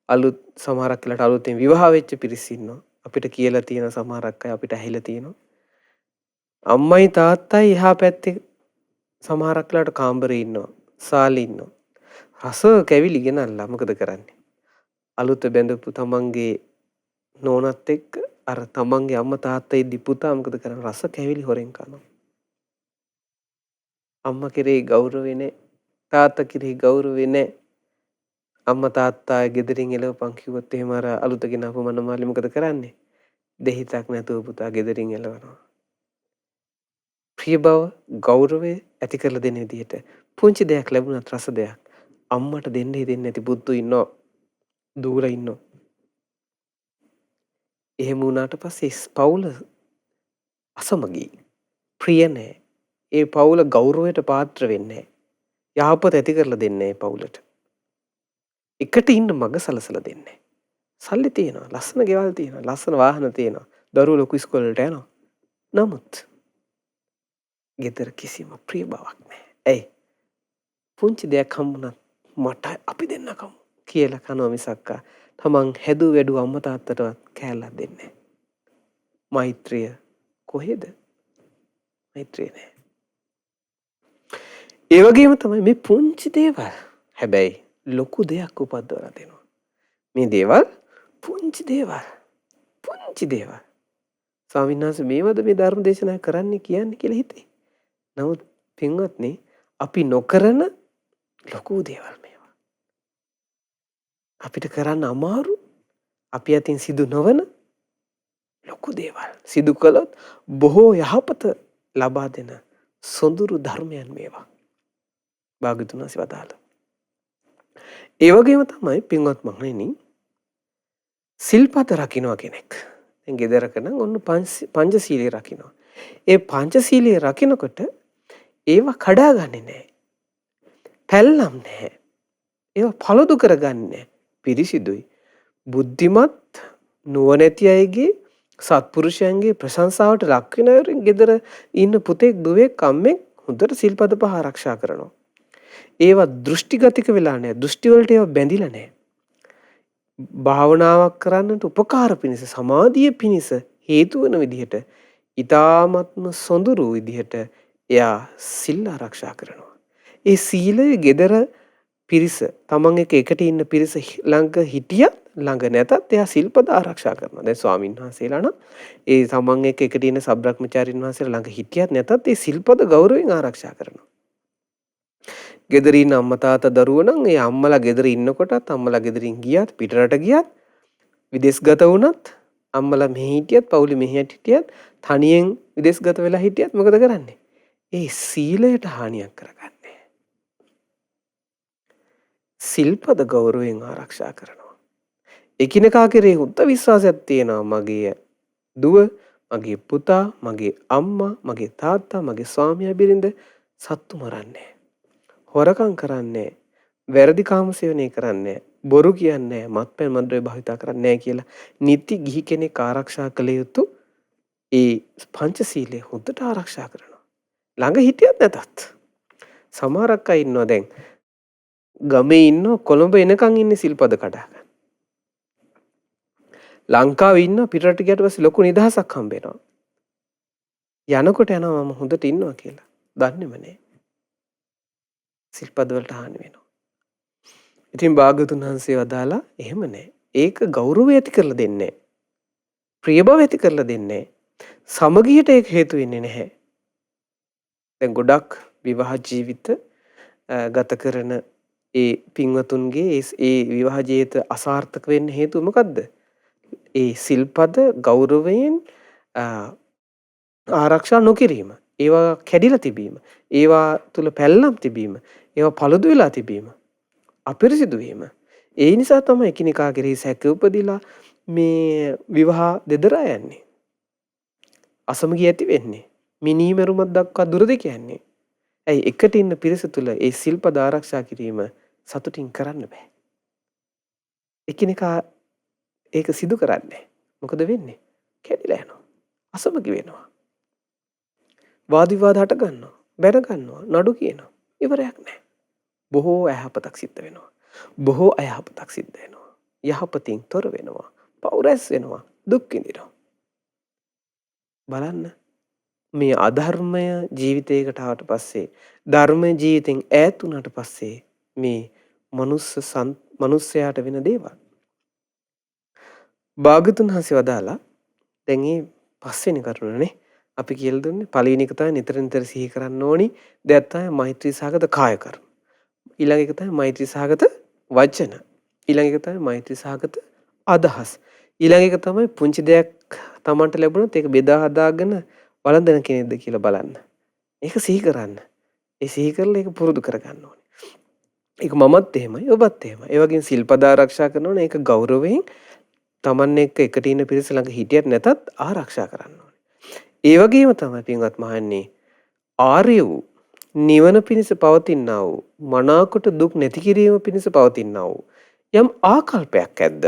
වෙලාවට අලුතෙන් විවාහ වෙච්ච පිරිස ඉන්නවා. අපිට කියලා තියෙන සමහරක් අය අපිට ඇහිලා තියෙනවා. අම්මයි තාත්තයි එහා පැත්තේ සමහරක් වෙලාවට කාමරේ ඉන්නවා. සාලේ ඉන්නවා. රස කැවිලි ගෙනල්ලා මොකද කරන්නේ? අලුත බැඳපු තමන්ගේ නෝනත් එක්ක අර තමන්ගේ අම්මා තාත්තා ඉදි පුතා මොකද කරන්නේ? රස කැවිලි හොරෙන් කනවා. අම්මා කෙරෙහි ගෞරවේ නැහැ. තාත්තා කෙරෙහි ගෞරවේ නැහැ. අම්මා තාත්තා ගෙදරින් එලවපන් කිව්වොත් එහෙම අර අලුත ගෙනාපු මනමාලි මොකද කරන්නේ? දෙහිතක් නැතුව පුතා ගෙදරින් එලවනවා. ප්‍රිය බව ගෞරවය ඇති කරලා දෙන විදිහට පුංචි දෙයක් ලැබුණත් රස දෙයක් අම්මට දෙන්න හිතෙන්නේ නැති පුතු ඉන්නවා. දූර ඉන්නවා. එහෙම වුණාට පස්සේ පවුල අසමගී. ප්‍රිය නැහැ. ඒ පවුල ගෞරවයට පාත්‍ර වෙන්නේ නැහැ. යහපත ඇති කරලා දෙන්නේ නැහැ පවුලට. එකට ඉන්න මග සලසලා දෙන්නේ. සල්ලි තියෙනවා, ලස්සන ගෙවල් තියෙනවා, ලස්සන වාහන තියෙනවා. දරුවෝ ලොකු ඉස්කෝලේට යනවා. නමුත් ගෙදර කිසිම ප්‍රිය බවක් නැහැ. ඇයි? පුංචි දෙයක් හම්බුණත් මට අපි දෙන්න කමු කියලා කනවා මිසක් තමන් හැදු වැඩු අම්මා තාත්තටවත් කෑල්ලක් දෙන්නේ නැහැ. මෛත්‍රිය කොහෙද? මෛත්‍රිය නැහැ. ඒ වගේම තමයි මේ පුංචි දේවල්. හැබැයි ලොකු දෙයක් උපද්දවලා දෙනවා. මේ දේවල් පුංචි දේවල්. පුංචි දේවල්. ස්වාමීන් වහන්සේ මේවද මේ ධර්ම දේශනා කරන්න කියන්නේ කියලා හිතේ. නමුත් පින්වත්නි අපි නොකරන ලොකු දේවල් මේවා. අපිට කරන්න අමාරු අපි අතින් සිදු නොවන ලොකු දේවල්. සිදු කළොත් බොහෝ යහපත ලබා දෙන සොඳුරු ධර්මයන් මේවා. භාග්‍යවතුන් වහන්සේ වදාළා. ඒ වගේම තමයි පින්වත් මහණෙනි සිල්පද රකින්නවා කෙනෙක්. දැන් ගෙදරක නම් ඔන්න පංචශීලයේ රකින්නවා. ඒ පංචශීලයේ රකින්නකොට ඒව කඩාගන්නේ නැහැ. පැල්ලම් නැහැ. ඒව පළදු කරගන්නේ නැහැ. පිරිසිදුයි. බුද්ධිමත් නුවණැති අයගේ සත්පුරුෂයන්ගේ ප්‍රශංසාවට ලක් වෙනවරින් ගෙදර ඉන්න පුතෙක් දුවෙක් අම්මෙක් හොඳට සිල්පද පහ ආරක්ෂා කරනවා. ඒවා දෘෂ්ටිගතික වෙලා නැහැ. දෘෂ්ටි වලට ඒවා බැඳිලා නැහැ. භාවනාවක් කරන්නට උපකාර පිණිස සමාධිය පිණිස හේතු වන විදිහට ඊ타ත්ම සොඳුරු විදිහට එයා සිල් ආරක්ෂා කරනවා. ඒ සීලය gedara පිරිස තමන් එකට ඉන්න පිරිස ළඟ හිටියත් ළඟ නැතත් එයා සිල්පද ආරක්ෂා කරනවා. දැන් ස්වාමීන් වහන්සේලා නම් ඒ තමන් එකට ඉන්න සබ්‍රක්‍මචාරින් වහන්සේලා ළඟ හිටියත් නැතත් ඒ සිල්පද ගෞරවයෙන් ආරක්ෂා කරනවා. ගෙදර ඉන්න අම්මා තාත්තා දරුවෝ නම් ඒ අම්මලා ගෙදර ඉන්නකොටත් අම්මලා ගෙදරින් ගියත් පිටරට ගියත් විදේශගත වුණත් අම්මලා මෙහි හිටියත් පවුලේ මෙහි හිටියත් තනියෙන් විදේශගත වෙලා හිටියත් මොකද කරන්නේ? ඒ සීලයට හානියක් කරගන්නේ. සිල්පද ගෞරවයෙන් ආරක්ෂා කරනවා. එකිනෙකා කෙරෙහි හොඳ විශ්වාසයක් තියෙනවා. මගේ දුව, මගේ පුතා, මගේ අම්මා, මගේ තාත්තා, මගේ ස්වාමියා බිරිඳ සත්තු මරන්නේ. හොරකම් කරන්නේ, වැරදි කාමසේවනය කරන්නේ, බොරු කියන්නේ, මත්පැන් මද්ද්‍රව්‍ය භාවිතා කරන්නේ කියලා නිති ගිහි කෙනෙක් ආරක්ෂා කළ යුතු ඒ පංචශීලයේ හොඳට ආරක්ෂා කරනවා. ළඟ හිටියත් නැතත්. සමහරක් අය ඉන්නවා දැන් ගමේ ඉන්නවා කොළඹ එනකන් ඉන්නේ සිල්පද කඩාගෙන. ලංකාවේ ඉන්න පිටරට ගියට පස්සේ ලොකු නිදහසක් හම්බ වෙනවා. යනකොට යනවා මම හොඳට ඉන්නවා කියලා. දන්නේම නැහැ. සිල්පද වලට හානි වෙනවා. ඉතින් භාග්‍යවතුන් වහන්සේ වදාලා එහෙම නැහැ. ඒක ගෞරවය ඇති කරලා දෙන්නේ නැහැ. ප්‍රිය බව ඇති කරලා දෙන්නේ නැහැ. සමගියට ඒක හේතු වෙන්නේ නැහැ. දැන් ගොඩක් විවාහ ජීවිත ගත කරන ඒ පින්වතුන්ගේ ඒ විවාහ ජීවිත අසාර්ථක වෙන්න හේතුව මොකද්ද? ඒ සිල්පද ගෞරවයෙන් ආරක්ෂා නොකිරීම. ඒවා කැඩිලා තිබීම. ඒවා තුල පැල්ලම් තිබීම. ඒවා පළුදු වෙලා තිබීම. අපිරිසිදු වීම. ඒ නිසා තමයි එකිනෙකා කෙරෙහි සැක උපදිලා මේ විවාහ දෙදරා යන්නේ. අසමගිය ඇති වෙන්නේ. මිනීමරුමක් දක්වා දුරද කියන්නේ. ඇයි එකට ඉන්න පිරිස තුල ඒ සිල්පද ආරක්ෂා කිරීම සතුටින් කරන්න බෑ. එකිනෙකා ඒක සිදු කරන්නේ. මොකද වෙන්නේ? කැඩිලා යනවා. අසමගි වෙනවා. වාද විවාද හට ගන්නවා. බැන ගන්නවා. නඩු කියනවා. ඉවරයක් නැහැ. බොහෝ අයහපතක් සිද්ධ වෙනවා. බොහෝ අයහපතක් සිද්ධ වෙනවා. යහපතින් තොර වෙනවා. පව් රැස් වෙනවා. දුක් විඳිනවා. බලන්න මේ අධර්මය ජීවිතයකට ආවට පස්සේ ධර්ම ජීවිතෙන් ඈත් වුණාට පස්සේ මේ මනුස්සයාට වෙන දේවල්. භාග්‍යතුන් වහන්සේ වදාලා දැන් මේ පස්වෙනි කරුණනේ අපි කියලා දුන්නේ පළවෙනි එක තමයි නිතර නිතර සිහි කරන්න ඕනි. දෙයක් තමයි මෛත්‍රී සහගත කාය කර්ම. ඊළඟ එක තමයි මෛත්‍රී සහගත වචන. ඊළඟ එක තමයි මෛත්‍රී සහගත අදහස්. ඊළඟ එක තමයි පුංචි දෙයක් Tamanට ලැබුණොත් ඒක බෙදා හදාගෙන වළඳන කෙනෙක්ද කියලා බලන්න. ඒක සිහි කරන්න. ඒ සිහි කරලා ඒක පුරුදු කරගන්න ඕනේ. ඒක මමත් එහෙමයි ඔබත් එහෙමයි. ඒ වගේම සිල්පද ආරක්ෂා කරනවනේ ඒක ගෞරවයෙන් Taman එක්ක එකට ඉන්න පිරිස ළඟ හිටියත් නැතත් ආරක්ෂා කරන්න ඕනේ. ඒ වගේම තමයි පින්වත් මහන්නේ ආර්ය වූ නිවන පිණිස පවතිනා වූ මනාකොට දුක් නැති කිරීම පිණිස පවතිනා වූ යම් ආකල්පයක් ඇද්ද?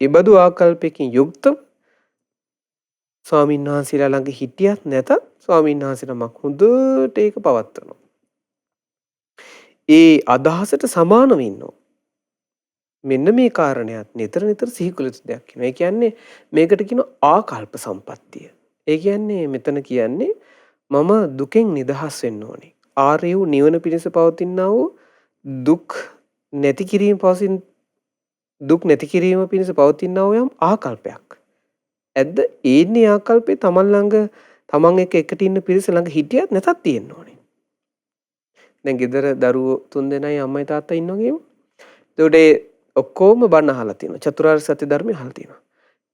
ඒබඳු ආකල්පයකින් යුක්තව ස්වාමීන් වහන්සේලා ළඟ හිටියත් නැතත් ස්වාමීන් වහන්සේලා මක් හොඳට ඒක පවත්වනවා. ඒ අදහසට සමානව ඉන්නවා. මෙන්න මේ කාරණයක් නිතර නිතර සිහි කළ යුතු දෙයක් කියනවා. ඒ කියන්නේ මේකට කියනවා ආකල්ප සම්පත්තිය. ඒ කියන්නේ මෙතන කියන්නේ මම දුකෙන් නිදහස් වෙන්න ඕනේ. ආර්ය වූ නිවන පිණිස පවතිනා වූ දුක් නැති කිරීම පිණිස පවතිනා වූ යම් ආකල්පයක්. ඇද්ද? ඒන්නේ ආකල්පේ තමන් ළඟ තමන් එකට ඉන්න පිරිස ළඟ හිටියත් නැතත් තියෙන්න ඕනේ. දැන් ගෙදර දරුවෝ 3 දෙනයි අම්මයි තාත්තා ඉන්නවා කියමු. එතකොට ඔක්කොම බණ අහලා තියෙනවා. චතුරාර්ය සත්‍ය ධර්මය අහලා තියෙනවා.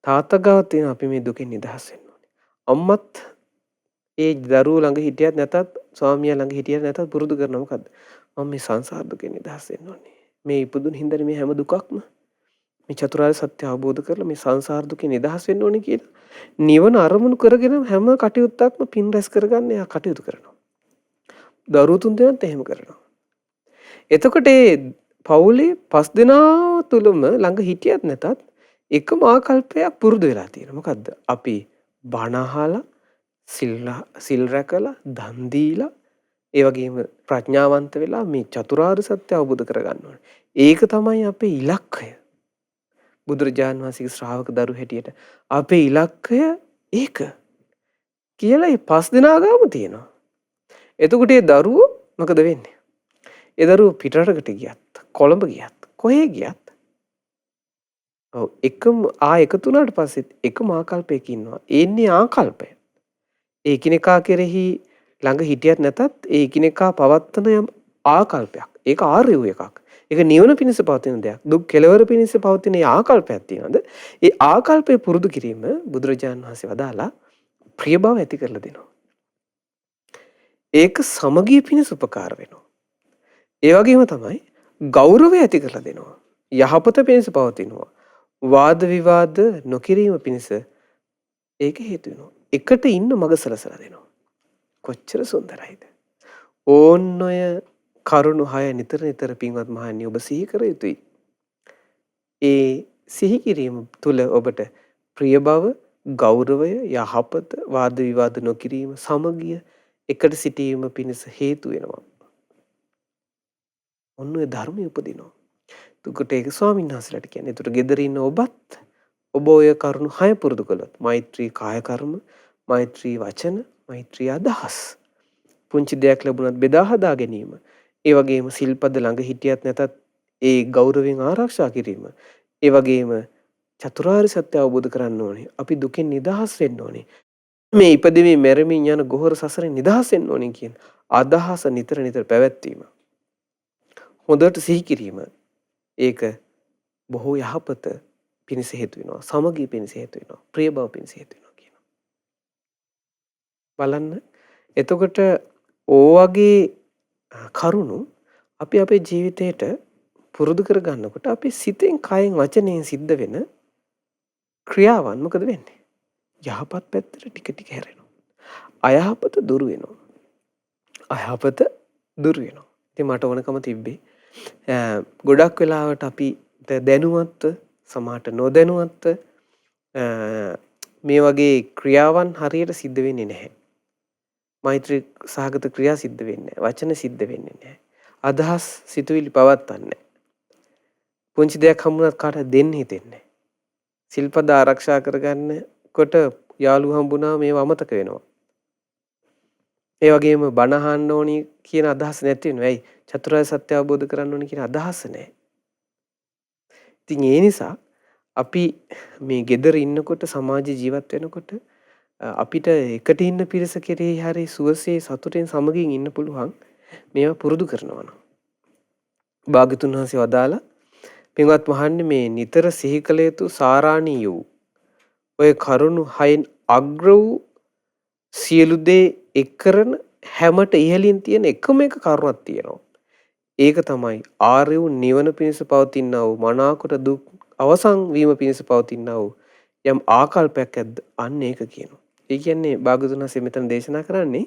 තාත්තා ගාව තියෙනවා අපි මේ දුකෙන් නිදහස් වෙන්න ඕනේ. අම්මත් ඒ දරුවෝ ළඟ හිටියත් නැතත් ස්වාමියා ළඟ හිටියත් නැතත් පුරුදු කරනවා මොකද්ද? මම මේ සංසාර දුකෙන් නිදහස් වෙන්න ඕනේ. මේ ඉපදුන හින්දා මේ හැම දුකක්ම මේ චතුරාර්ය සත්‍ය අවබෝධ කරලා මේ සංසාර දුකෙන් නිදහස් වෙන්න ඕනේ කියලා. නිවන අරමුණු කරගෙන හැම කටයුත්තක්ම පින් රැස් කරගන්න එයා කටයුතු කරනවා. දරුවෝ 3 දෙනාත් එහෙම කරනවා. එතකොට ඒ පවුලේ 5 දෙනා තුලම ළඟ හිටියත් නැතත් එකම ආකල්පයක් පුරුදු වෙලා තියෙනවා. මොකද්ද? අපි බණ අහලා සිල් රැකලා දන් දීලා ඒ වගේම ප්‍රඥාවන්ත වෙලා මේ චතුරාර්ය සත්‍ය අවබෝධ කරගන්න ඕනේ. ඒක තමයි අපේ ඉලක්කය. බුදුරජාණන් වහන්සේගේ ශ්‍රාවක දරු හැටියට අපේ ඉලක්කය ඒක කියලා මේ 5 දෙනා ගාම තියෙනවා. එතකොට ඒ දරුවෝ මොකද වෙන්නේ? ඒ දරුවෝ පිටරටකට ගියත්, කොළඹ ගියත්, කොහේ ගියත් එකම එකතු වුණාට පස්සෙත් එකම ආකල්පයක ඉන්නවා. ඒන්නේ ආකල්පය. ඒ එකිනෙකා කෙරෙහි ළඟ හිටියත් නැතත් ඒ එකිනෙකා පවත්තන යම් ආකල්පයක්. ඒක ආර්ය වූ එකක්. ඒක නිවන පිණිස පවතින දෙයක්. දුක් කෙලවර පිණිස පවතින ඒ ආකල්පයක් තියෙනවද? ඒ ආකල්පය පුරුදු කිරීම බුදුරජාණන් වහන්සේ වදාලා ප්‍රිය බව ඇති කරලා දෙනවා. ඒක සමගිය පිණිස උපකාර වෙනවා. ඒ වගේම තමයි ගෞරවය ඇති කරලා දෙනවා. යහපත පිණිස පවතිනවා. වාද විවාද නොකිරීම පිණිස ඒක හේතු වෙනවා. එකට ඉන්න මඟ සලසලා දෙනවා. කොච්චර සුන්දරයිද? ඕන්න ඔය කරුණු 6 නිතර නිතර පින්වත් මහණනි ඔබ සිහි කර යුතුයි. ඒ සිහි කිරීම තුළ ඔබට ප්‍රිය බව, ගෞරවය, යහපත, වාද විවාද නොකිරීම, සමගිය, එකට සිටීම පිණිස හේතු වෙනවා. ඔන්න ඔය ධර්මය උපදිනවා. එතකොට ඒක ස්වාමීන් වහන්සේලාට කියන්නේ. එතකොට ගෙදර ඉන්න ඔබත් ඔබ ඔය කරුණු 6 පුරුදු කළොත් මෛත්‍රී කාය කර්ම, මෛත්‍රී වචන, මෛත්‍රී අදහස්. පුංචි දෙයක් ලැබුණත් බෙදා හදා ගැනීම. ඒ වගේම සිල්පද ළඟ හිටියත් නැතත් ඒ ගෞරවයෙන් ආරක්ෂා කිරීම. ඒ වගේම චතුරාර්ය සත්‍ය අවබෝධ කරගන්න ඕනේ. අපි දුකෙන් නිදහස් වෙන්න ඕනේ. මේ ඉපදෙමින් මැරෙමින් යන ගොහර සසරෙන් නිදහස් වෙන්න ඕනේ කියන අදහස නිතර නිතර පැවැත්වීම. හොඳට සිහි කිරීම. ඒක බොහෝ යහපත පිණිස හේතු වෙනවා. සමගිය පිණිස හේතු වෙනවා. ප්‍රිය බව පිණිස හේතු වෙනවා කියනවා. බලන්න. එතකොට ඕවගේ කරුණු අපි අපේ ජීවිතේට පුරුදු කර ගන්නකොට අපි සිතෙන්, කයෙන්, වචනයෙන් සිද්ධ වෙන ක්‍රියාවන් මොකද වෙන්නේ? යහපත් පැත්තට ටික ටික හැරෙනවා. අයහපත දුරු වෙනවා. අයහපත දුරු වෙනවා. ඉතින් මට ඕනකම තිබ්බේ ගොඩක් වෙලාවට අපි දැනුවත්ව සමහරට නොදැනුවත්ව මේ වගේ ක්‍රියාවන් හරියට සිද්ධ වෙන්නේ නැහැ. මෛත්‍රී සහගත ක්‍රියා සිද්ධ වෙන්නේ නැහැ. වචන සිද්ධ වෙන්නේ නැහැ. අදහස් සිතුවිලි පවත්වන්නේ. පුංචි දෙයක් හම්බුනත් කාටද දෙන්න හිතෙන්නේ. සිල්පද ආරක්ෂා කරගන්නකොට යාළුවෝ හම්බුනා මේව අමතක වෙනවා. ඒ වගේම බණ අහන්න ඕනි කියන අදහස නැති වෙනවා. ඇයි? චතුරාර්ය සත්‍ය අවබෝධ කරගන්න ඕනි කියන අදහස නැහැ. ඉතින් ඒ නිසා අපි මේ gedara ඉන්නකොට සමාජ ජීවත් වෙනකොට අපිට එකට ඉන්න පිරිස කෙරෙහි හරි සුවසේ සතුටෙන් සමගින් ඉන්න පුළුවන් මේවා පුරුදු කරනවා නම්. භාග්‍යතුන් වහන්සේ වදාලා පින්වත් මහන්නේ මේ නිතර සිහි කළ යුතු සාරාණී වූ ඔය කරුණු හයෙන් අග්‍ර වූ සියලු දේ එක් කරන හැමට ඉහළින් තියෙන එකම එක කරුණක් තියෙනවා. ඒක තමයි ආර්ය වූ නිවන පිණිස පවතිනා වූ මනාකොට දුක් අවසන් වීම පිණිස පවතිනා වූ යම් ආකල්පයක් ඇද්ද අන්න ඒක කියනවා. ඒ කියන්නේ භාග්‍යවතුන් වහන්සේ මෙතන දේශනා කරන්නේ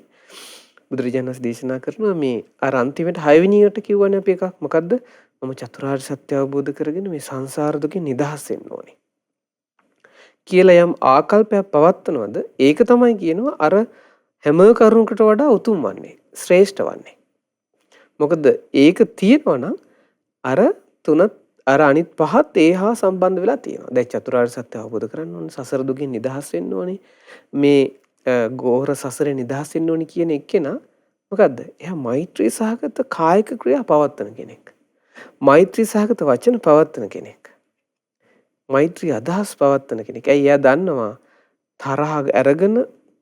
බුදුරජාණන් වහන්සේ දේශනා කරනවා මේ අර අන්තිමට 6 වෙනියට කියවනේ අපි එකක් මොකද්ද? මම චතුරාර්ය සත්‍ය අවබෝධ කරගෙන මේ සංසාර දුකෙන් නිදහස් වෙන්න ඕනේ. කියලා යම් ආකල්පයක් පවත්නවද ඒක තමයි කියනවා අර හැම කරුණකට වඩා උතුම් වන්නේ ශ්‍රේෂ්ඨ වන්නේ. මොකද ඒක තියෙනවා නම් අර තුනත් අර අනිත් පහත් ඒ හා සම්බන්ධ වෙලා තියෙනවා. දැන් චතුරාර්ය සත්‍ය අවබෝධ කරගන්න ඕනේ, සසර දුකින් නිදහස් වෙන්න ඕනේ. මේ ගෝහර සසරේ නිදහස් වෙන්න ඕනේ කියන එක්කෙනා මොකද්ද? එයා මෛත්‍රී සහගත කායික ක්‍රියා පවත්වන කෙනෙක්. මෛත්‍රී සහගත වචන පවත්වන කෙනෙක්. මෛත්‍රී අදහස් පවත්වන කෙනෙක්. ඇයි එයා දන්නවා තරහ අරගෙන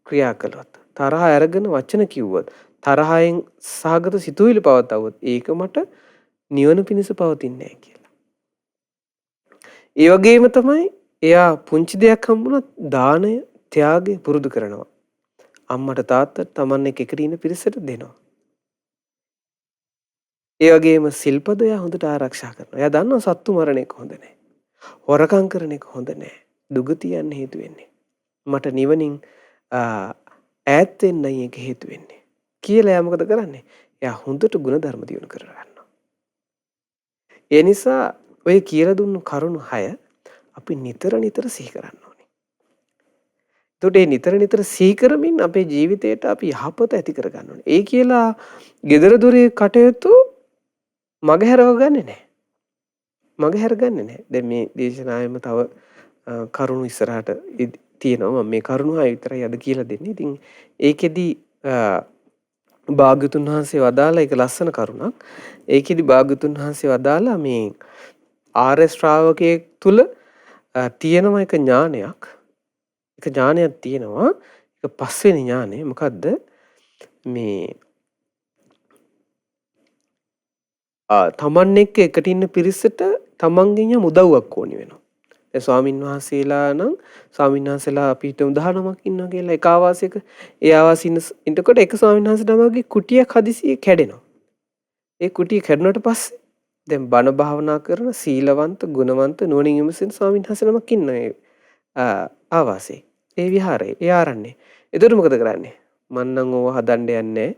ක්‍රියා කළොත්, තරහ අරගෙන වචන කිව්වොත්, තරහෙන් සහගත සිතුවිලි පවත්වුවොත් ඒක මට නිවන පිණිස පවතින්නේ නැහැ කියලා. ඒ වගේම තමයි එයා පුංචි දෙයක් හම්බුනත් දානය, ත්‍යාගය පුරුදු කරනවා. අම්මට තාත්තට තමන් එකට ඉන්න පිරිසට දෙනවා. ඒ වගේම සිල්පද එයා හොඳට ආරක්ෂා කරනවා. එයා දන්නවා සත්තු මරණ එක හොඳ නැහැ. හොරකම් කරන එක හොඳ නැහැ. දුගතිය යන්න හේතු වෙන්නේ. මට නිවනින් ඈත් වෙන්නයි ඒක හේතු වෙන්නේ. කියලා එයා මොකද කරන්නේ? එයා හොඳට ගුණධර්ම දියුණු කරගන්නවා. ඒ නිසා ඔය කියලා දුන්නු කරුණු 6 අපි නිතර නිතර සිහි කරන්න ඕනේ. එතකොට මේ නිතර නිතර සිහි කරමින් අපේ ජීවිතයට අපි යහපත ඇති කරගන්න ඕනේ. ඒ කියලා gedara dore කටයුතු මගහැරව ගන්නෙ නැහැ. මගහැරගන්නේ නැහැ. දැන් මේ දේශනාවෙම තව කරුණු ඉස්සරහට තියෙනවා. මම මේ කරුණු 6 විතරයි අද කියලා දෙන්නේ. ඉතින් ඒකෙදි භාග්‍යතුන් වහන්සේ වදාලා ඒක ලස්සන කරුණක්. ඒකෙදි භාග්‍යතුන් වහන්සේ වදාලා මේ ආර්ය ශ්‍රාවකයෙක් තුල තියෙනවා එක ඥානයක්. එක ඥානයක් තියෙනවා. ඒක පස්වෙනි ඥානය. මොකද්ද? මේ තමන් එක්ක එකට ඉන්න පිරිසට තමන්ගෙන් යම් උදව්වක් ඕනි වෙනවා. දැන් ස්වාමින් වහන්සේලා නම් ස්වාමින් වහන්සේලා අපිට උදාහරණයක් ඉන්නවා කියලා එක ආවාසයක ඒ ආවාසින් ඉන්නකොට එක ස්වාමින් වහන්සේ නමගේ කුටියක් හදිසියෙ කැඩෙනවා. ඒ කුටිය කැඩුණාට පස්සේ දැන් බණ භාවනා කරන සීලවන්ත ගුණවන්ත නුවණින් විමසෙන ස්වාමින් වහන්සේ නමක් ඉන්නවා ආවාසයේ. ඒ විහාරයේ ඒ ආරණ්‍යයේ. එතකොට මොකද කරන්නේ? මං නම් ඕව හදන්න යන්නේ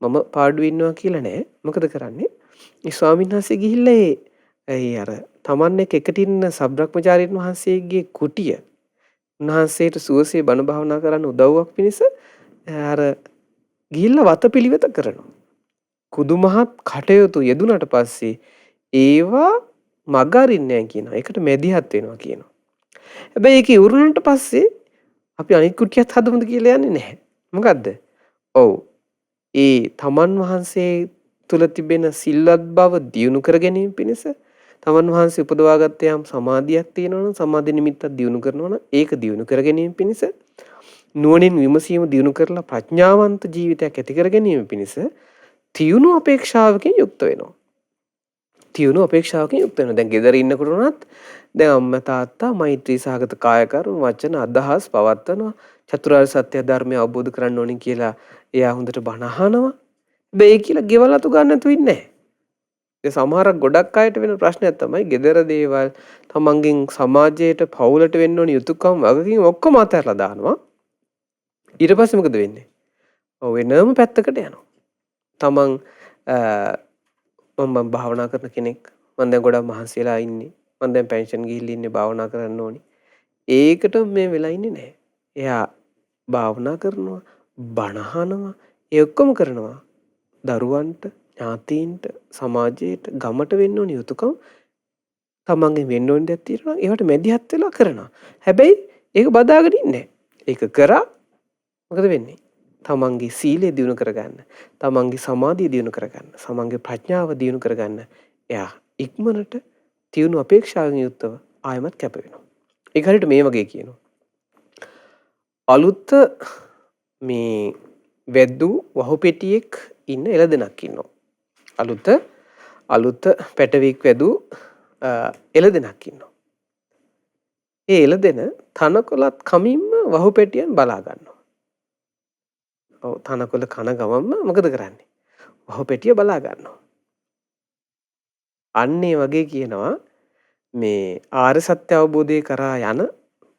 මම පාඩුවේ ඉන්නවා කියලා නෑ. මොකද කරන්නේ? ඒ ස්වාමීන් වහන්සේ ගිහිල්ලා ඒ අර තමන් එකට ඉන්න සබ්‍රක්‍මචාරීන් වහන්සේගේ කුටිය උන්වහන්සේට සුවසේ බණ භාවනා කරන්න උදව්වක් පිණිස අර ගිහිල්ලා වතපිළිවෙත කරනවා. කුදුමහත් කටයුතු යෙදුනට පස්සේ ඒවා මග අරින්නේ නැහැ කියනවා. ඒකට මැදිහත් වෙනවා කියනවා. හැබැයි ඒක ඉවරුනට පස්සේ අපි අනිත් කුටියත් හදමුද කියලා යන්නේ නැහැ. මොකද්ද? ඔව්. ඒ තමන් වහන්සේ තුල තිබෙන සිල්වත් බව දියුණු කර ගැනීම පිණිස තමන් වහන්සේ උපදවාගත්ත යම් සමාධියක් තියෙනවා නම් සමාධි නිමිත්තක් දියුණු කරනවා නම් ඒක දියුණු කර ගැනීම පිණිස නුවණින් විමසීම දියුණු කරලා ප්‍රඥාවන්ත ජීවිතයක් ඇති කර ගැනීම පිණිස තියුණු අපේක්ෂාවකින් යුක්ත වෙනවා. තියුණු අපේක්ෂාවකින් යුක්ත වෙනවා. දැන් ගෙදර ඉන්නකොට උනත් දැන් අම්මා තාත්තා මෛත්‍රී සහගත කාය කර්ම වචන අදහස් පවත්වනවා. චතුරාර්ය සත්‍ය ධර්මය අවබෝධ කරගන්න ඕනේ කියලා එයා හොඳට බණ අහනවා. බෑ කියලා ගෙවල් අතු ගන්න නැතුව ඉන්නේ නැහැ. ඒ සමහරක් ගොඩක් අයට වෙන ප්‍රශ්නයක් තමයි ගෙදර දේවල් තමන්ගෙන් සමාජයට පවුලට වෙන්න ඕන යුතුයකම් වගකීම් ඔක්කොම අතහැරලා දානවා. ඊට පස්සේ මොකද වෙන්නේ? ඔව් වෙනම පැත්තකට යනවා. තමන් මම භාවනා කරන කෙනෙක්. මම දැන් ගොඩක් මහන්සි වෙලා ඉන්නේ. මම දැන් පෙන්ෂන් ගිහිල්ලා ඉන්නේ භාවනා කරන්න ඕනි. ඒකට මේ වෙලා ඉන්නේ නැහැ. එයා භාවනා කරනවා, බණ අහනවා, ඒ ඔක්කොම කරනවා. දරුවන්ට, ඥාතීන්ට, සමාජයට, ගමට වෙන්න ඕනි යුතුයකම් තමන්ගෙන් වෙන්න ඕනි දෙයක් තියෙනවා. ඒවට මැදිහත් වෙලා කරනවා. හැබැයි ඒක බදාගෙන ඉන්නේ නැහැ. ඒක කරා මොකද වෙන්නේ? තමන්ගේ සීලය දියුණු කරගන්න, තමන්ගේ සමාධිය දියුණු කරගන්න, තමන්ගේ ප්‍රඥාව දියුණු කරගන්න එයා ඉක්මනට තියුණු අපේක්ෂාවෙන් යුක්තව ආයමත් කැප වෙනවා. ඒක හරියට මේ වගේ කියනවා. අලුත මේ වැද්දු වහුපෙටියෙක් ඉන්න එළදෙනක් ඉන්නවා. අලුත පැටවෙක් වැදූ එළදෙනක් ඉන්නවා. ඒ එළදෙන තනකොළත් කමින්ම වහුපෙටියෙන් බලා ගන්නවා. ඔව් තනකොළ කන ගමන්ම මොකද කරන්නේ? වහුපෙටිය බලා ගන්නවා. අන්න ඒ වගේ කියනවා මේ ආර්ය සත්‍ය අවබෝධය කරා යන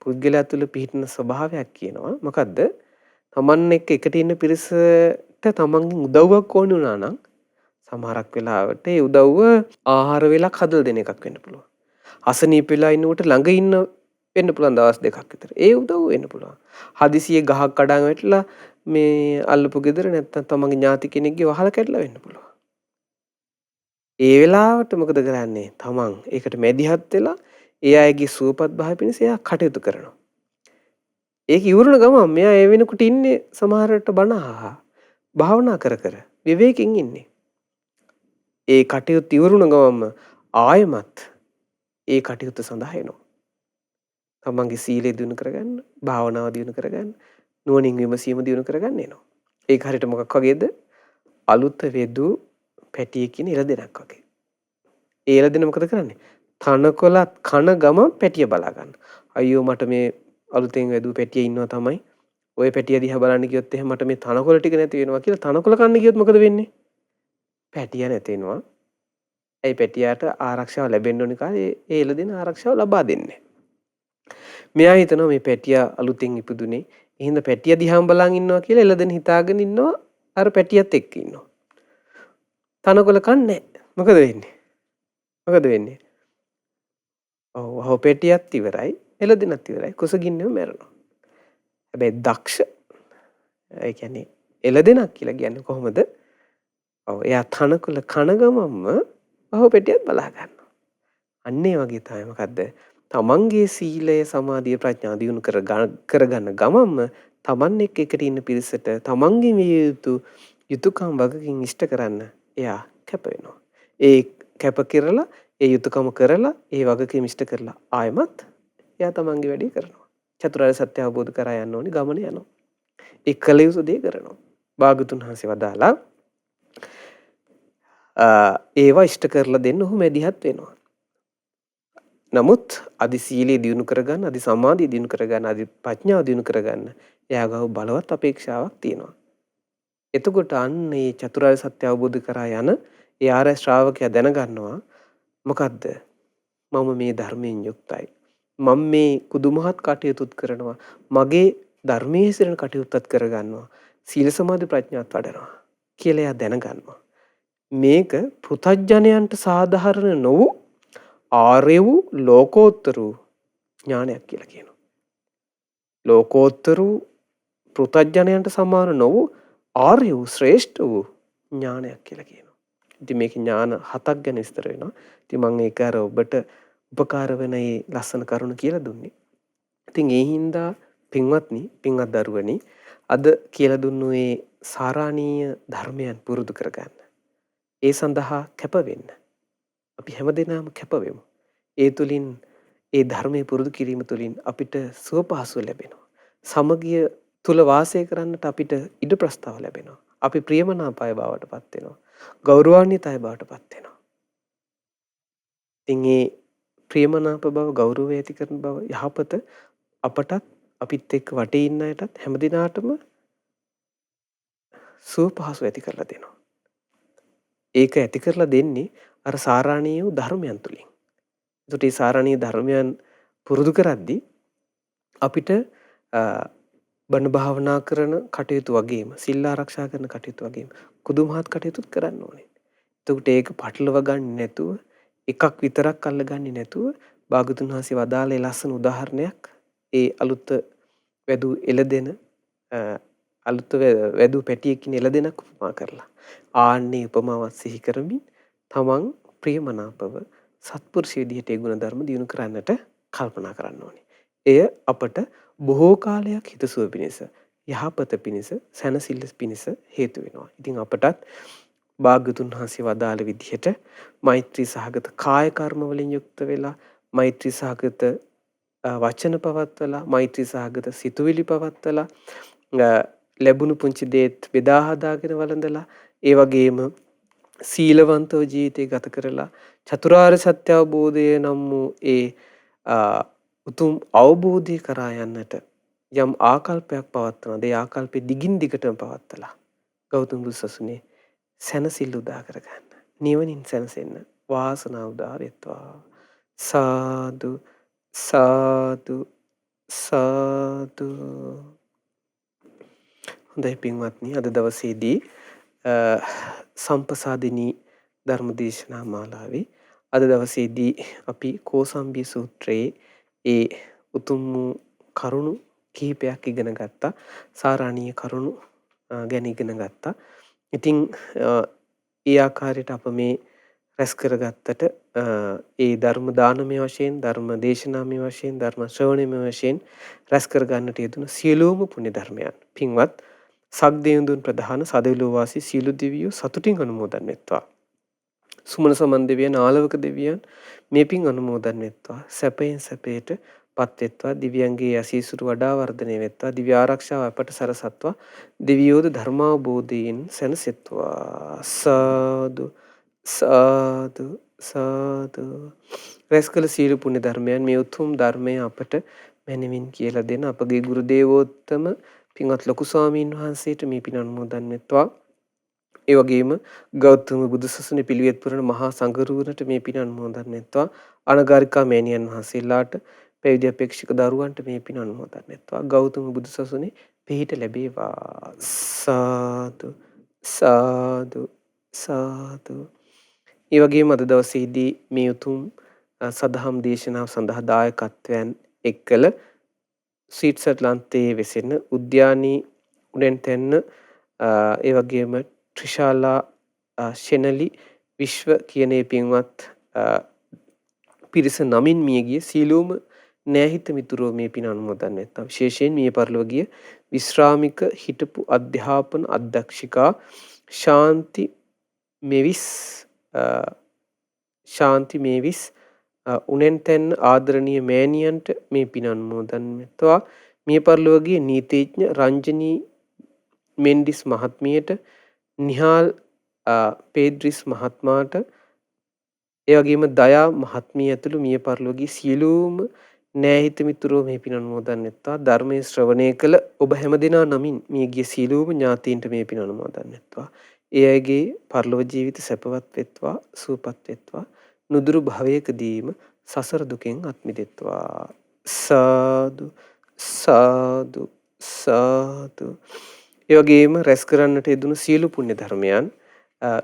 පුද්ගලයා තුළ පිහිටන ස්වභාවයක් කියනවා. මොකද්ද? තමන් එක්ක එකට ඉන්න පිරිසට තමන්ගෙන් උදව්වක් ඕන වුණා නම් සමහරක් වෙලාවට ඒ උදව්ව ආහාර වේලක් හදලා දෙන එකක් වෙන්න පුළුවන්. අසනීප වෙලා ඉන්නකොට ළඟ ඉන්න වෙන්න පුළුවන් දවස් දෙකක් විතර. ඒ උදව්ව වෙන්න පුළුවන්. හදිසියෙ ගහක් කඩන් වැටලා මේ අල්ලපු ගෙදර නැත්තම් තමන්ගේ ඥාති කෙනෙක්ගේ වහල කැඩලා වෙන්න පුළුවන්. ඒ වෙලාවට මොකද කරන්නේ? තමන් ඒකට මැදිහත් වෙලා ඒ අයගේ සුවපත් භාවය පිණිස එයා කටයුතු කරනවා. ඒක ඉවරන ගමන් මෙයා ඒ වෙනකොට ඉන්නේ සමහරට බණ අහා භාවනා කර කර විවේකයෙන් ඉන්නේ. ඒ කටයුතු ඉවරුණ ගමන්ම ආයමත් ඒ කටයුතු සඳහා එනවා. තමන්ගේ සීලය දියුණු කරගන්න, භාවනාව දියුණු කරගන්න, නුවණින් විමසීම දියුණු කරගන්න එනවා. ඒක හරියට මොකක් වගේද? අලුත වෙදු පැටියකින් එළදෙනක් වගේ. ඒ එළදෙන මොකද කරන්නේ? තනකොළත් කන ගමන් පැටිය බලා ගන්න. අයියෝ මට මේ අලුතෙන් වැදූ පැටිය ඉන්නවා තමයි. ওই පැටිය දිහා බලන්න ගියොත් එහෙනම් මට මේ තනකොළ ටික නැති වෙනවා කියලා තනකොළ කන්න ගියොත් මොකද වෙන්නේ? පැටිය නැති වෙනවා. ඒ පැටියාට ආරක්ෂාව ලැබෙන්න ඕනි කාලේ ඒ එළදෙන ආරක්ෂාව ලබා දෙන්නේ. මෙයා හිතනවා මේ පැටියා අලුතෙන් ඉපදුනේ. එහෙනම් පැටිය දිහාම බලන් ඉන්නවා කියලා එළදෙන හිතාගෙන ඉන්නවා අර පැටියත් එක්ක ඉන්නවා. තනකොළ කන්නේ මොකද වෙන්නේ? මොකද වෙන්නේ? ඔව් පැටියත් ඉවරයි, එළදෙනත් ඉවරයි. කුසගින්නෙම මැරෙනවා. හැබැයි දක්ෂ ඒ කියන්නේ එළදෙනක් කියලා කියන්නේ කොහොමද? ඔව් එයා තනකොළ කන ගමන්ම වහුපෙටියත් බලා ගන්නවා. අන්න ඒ වගේ තමයි මොකද්ද? තමන්ගේ සීලය, සමාධිය, ප්‍රඥා දියුණු කරගන්න ගමන්ම තමන් එක්ක එකට ඉන්න පිරිසට තමන්ගේ විය යුතු යුතුයකම් වගකින් ඉෂ්ට කරන්න එයා කැප වෙනවා. ඒ කැප කරලා ඒ යුතුයකම කරලා ඒ වගකීම් ඉෂ්ට කරලා ආයමත් එයා තමන්ගේ වැඩේ කරනවා. චතුරාර්ය සත්‍ය අවබෝධ කරා යන්න ඕනි ගමන යනවා. ඒ කල යුතු දේ කරනවා. භාගතුන් වහන්සේ වදාලා ඒවා ඉෂ්ට කරලා දෙන්න ඔහු මැදිහත් වෙනවා. නමුත් අදි සීලය දියුණු කරගන්න, අදි සමාධිය දියුණු කරගන්න, අදි ප්‍රඥාව දියුණු කරගන්න එයා ගාව බලවත් අපේක්ෂාවක් තියෙනවා. එතකොට අන්න මේ චතුරාර්ය සත්‍ය අවබෝධ කරා යන ඒ ආර්ය ශ්‍රාවකයා දැනගන්නවා මොකද්ද? මම මේ ධර්මයෙන් යුක්තයි. මම මේ කුදුමහත් කටයුතුත් කරනවා. මගේ ධර්මයේ හැසිරෙන කටයුත්තත් කරගන්නවා. සීල සමාධි ප්‍රඥාත් වඩනවා කියලා එයා දැනගන්නවා. මේක පෘථග්ජනයන්ට සාධාරණ නොවු ආර්ය වූ ලෝකෝත්තර වූ ඥානයක් කියලා කියනවා. ලෝකෝත්තර වූ පෘථග්ජනයන්ට සමාන නොවු ආර්ය වූ ශ්‍රේෂ්ඨ වූ ඥානයක් කියලා කියනවා. ඉතින් මේක ඥාන හතක් ගැන විස්තර වෙනවා. ඉතින් මම ඒක අර ඔබට උපකාර වෙන මේ ලස්සන කරුණ කියලා දුන්නේ. ඉතින් ඒ හින්දා පින්වත්නි, පින්වත් දරුවනි, අද කියලා දුන්නු මේ සාරාණීය ධර්මයන් පුරුදු කරගන්න. ඒ සඳහා කැප වෙන්න. අපි හැමදෙනාම කැප වෙමු. ඒ තුලින් ඒ ධර්මයේ පුරුදු කිරීම තුලින් අපිට සුව පහසුව ලැබෙනවා. සමගිය තුල වාසය කරන්නට අපිට ඉඩ ප්‍රස්තාව ලැබෙනවා. අපි ප්‍රියමනාපය බවට පත් වෙනවා. ගෞරවාන්විතය බවට පත් වෙනවා. ඉතින් මේ ප්‍රියමනාප බව, ගෞරවය ඇති කරන බව, යහපත අපටත් අපිත් එක්ක වටේ ඉන්න අයටත් හැමදිනාටම සුව පහසු ඇති කරලා දෙනවා. ඒක ඇති කරලා දෙන්නේ අර සාරාණීය වූ ධර්මයන් තුලින්. ඒකට මේ සාරාණීය ධර්මයන් පුරුදු කරද්දී අපිට බණ භාවනා කරන කටයුතු වගේම, සිල් ආරක්ෂා කරන කටයුතු වගේම කුදුමහත් කටයුතුත් කරන්න ඕනේ. එතකොට ඒක පටලව ගන්න නැතුව, එකක් විතරක් අල්ලගන්නේ නැතුව භාගතුන් වහන්සේ වදාළේ ලස්සන උදාහරණයක් ඒ අලුත වැදූ එළදෙන අලුත වැදූ පැටියකින් එළදෙනක් උපමා කරලා. ආන්නේ උපමාවත් සිහි කරමින් තමන් ප්‍රියමනාපව සත්පුරුෂ විදිහට ඒ ගුණ ධර්ම දියුණු කරන්නට කල්පනා කරන්න ඕනේ. එය අපට බොහෝ කාලයක් හිතසුව පිණිස, යහපත පිණිස සැනසෙල්ල පිණිස හේතු වෙනවා. ඉතින් අපටත් භාග්‍යතුන් වහන්සේ වදාළ විදිහට මෛත්‍රී සහගත කාය කර්ම වලින් යුක්ත වෙලා මෛත්‍රී සහගත වචන පවත්වලා මෛත්‍රී සහගත සිතුවිලි පවත්වලා ලැබුණු පුංචි දේත් බෙදා හදාගෙන වළඳලා ඒ වගේම සීලවන්තව ජීවිතය ගත කරලා චතුරාර්ය සත්‍ය අවබෝධය නම් වූ ඒ උතුම් අවබෝධය කරා යන්නට යම් ආකල්පයක් පවත්වනද ඒ ආකල්පෙ දිගින් දිගටම පවත්වලා ගෞතම බුදු සසුනේ සැනසෙල්ල උදා කරගන්න. නිවනින් සැනසෙන්න වාසනාව උදා වෙත්වා. සාදු සාදු සාදු. හොඳයි පින්වත්නි, අද දවසේදී සම්පසාදිනී ධර්මදේශනා මාලාවේ අද දවසේදී අපි කෝසම්බිය සූත්‍රයේ ඒ උතුම් කරුණු කිහිපයක් ඉගෙන ගත්තා. සාරාණීය කරුණු ගැන ඉගෙන ගත්තා. ඉතින් ඒ ආකාරයට අප මේ රැස් කරගත්තට ඒ ධර්ම දානමය වශයෙන්, ධර්ම දේශනාමය වශයෙන්, ධර්ම ශ්‍රවණමය වශයෙන් රැස් කරගන්නට යෙදුණු සියලුම පුණ්‍ය ධර්මයන් පින්වත් සක්දේවඳුන් ප්‍රධාන සදවිලෝ වාසී සියලු දෙවියෝ සතුටින් අනුමෝදන් වෙත්වා. සුමන සමන් දෙවියන්, ආලවක දෙවියන් මේ පින් අනුමෝදන් වෙත්වා. සැපයෙන් සැපයට පත් වෙත්වා. දිව්‍යයන්ගේ ආශීසුරු වඩා වර්ධනය වෙත්වා. දිව්‍ය ආරක්ෂාව අපට සරසත්වා. දිව්‍යෝද ධර්මාවබෝධයෙන් සැනසෙත්වා. සාදු සාදු සාදු. රැස් කළ සියලු පුණ්‍ය ධර්මයන් මේ උතුම් ධර්මය අපට මැනවින් කියලා දෙන අපගේ ගුරු දේවෝත්තම පින්වත් ලොකු ස්වාමීන් වහන්සේට මේ පින් අනුමෝදන් වෙත්වා. ඒ වගේම ගෞතම බුදුසසුනේ පිළිවෙත් පුරන මහා සංඝරුවනට මේ පින් අනුමෝදන් වෙත්වා. අනගාരികා මෑණියන් වහන්සේලාට, පැවිදි අපේක්ෂක දරුවන්ට මේ පින් අනුමෝදන් වෙත්වා. ගෞතම බුදුසසුනේ පිහිට ලැබේවා. සාදු සාදු සාදු. ඒ වගේම අද දවසේදී මේ උතුම් සදහම් දේශනාව සඳහා දායකත්වයන් එක්කල ස්විට්සර්ලන්තයේ වෙසෙන උද්‍යානී උඩෙන්තැන්න ඒ වගේම ත්‍රිශාලා ෂෙනලි විශ්ව කියන ඒ පින්වත් පිරිස නමින් මියගිය සියලුම නෑහිත මිතුරෝ මේ පින් අනුමෝදන් වෙත්වා. විශේෂයෙන් මිය පරලොව විශ්‍රාමික හිටපු අධ්‍යාපන අධ්‍යක්ෂිකා ශාන්ති මේවිස් උනෙන්තැන්න ආදරණීය මෑණියන්ට මේ පින් අනුමෝදන් වෙත්වා. මිය පරලොව නීතිඥ රංජනී මෙන්ඩිස් මහත්මියට, නිහාල් පේද්‍රිස් මහත්මාට, ඒ වගේම දයා මහත්මිය ඇතුළු මිය පරලොව සියලුම නෑහිත මිතුරෝ මේ පින් අනුමෝදන් වෙත්වා. ධර්මයේ ශ්‍රවණය කළ ඔබ හැමදෙනා නමින් මියගිය සියලුම ඥාතීන්ට මේ පින් අනුමෝදන් වෙත්වා. ඒ අයගේ පරලොව ජීවිත සැපවත් වෙත්වා, සුවපත් වෙත්වා. නුදුරු භවයකදීම සසර දුකෙන් අත් මිදෙත්වා. සාදු සාදු සාදු. ඒ වගේම රැස් කරන්නට යෙදුණු සියලු පුණ්‍ය ධර්මයන්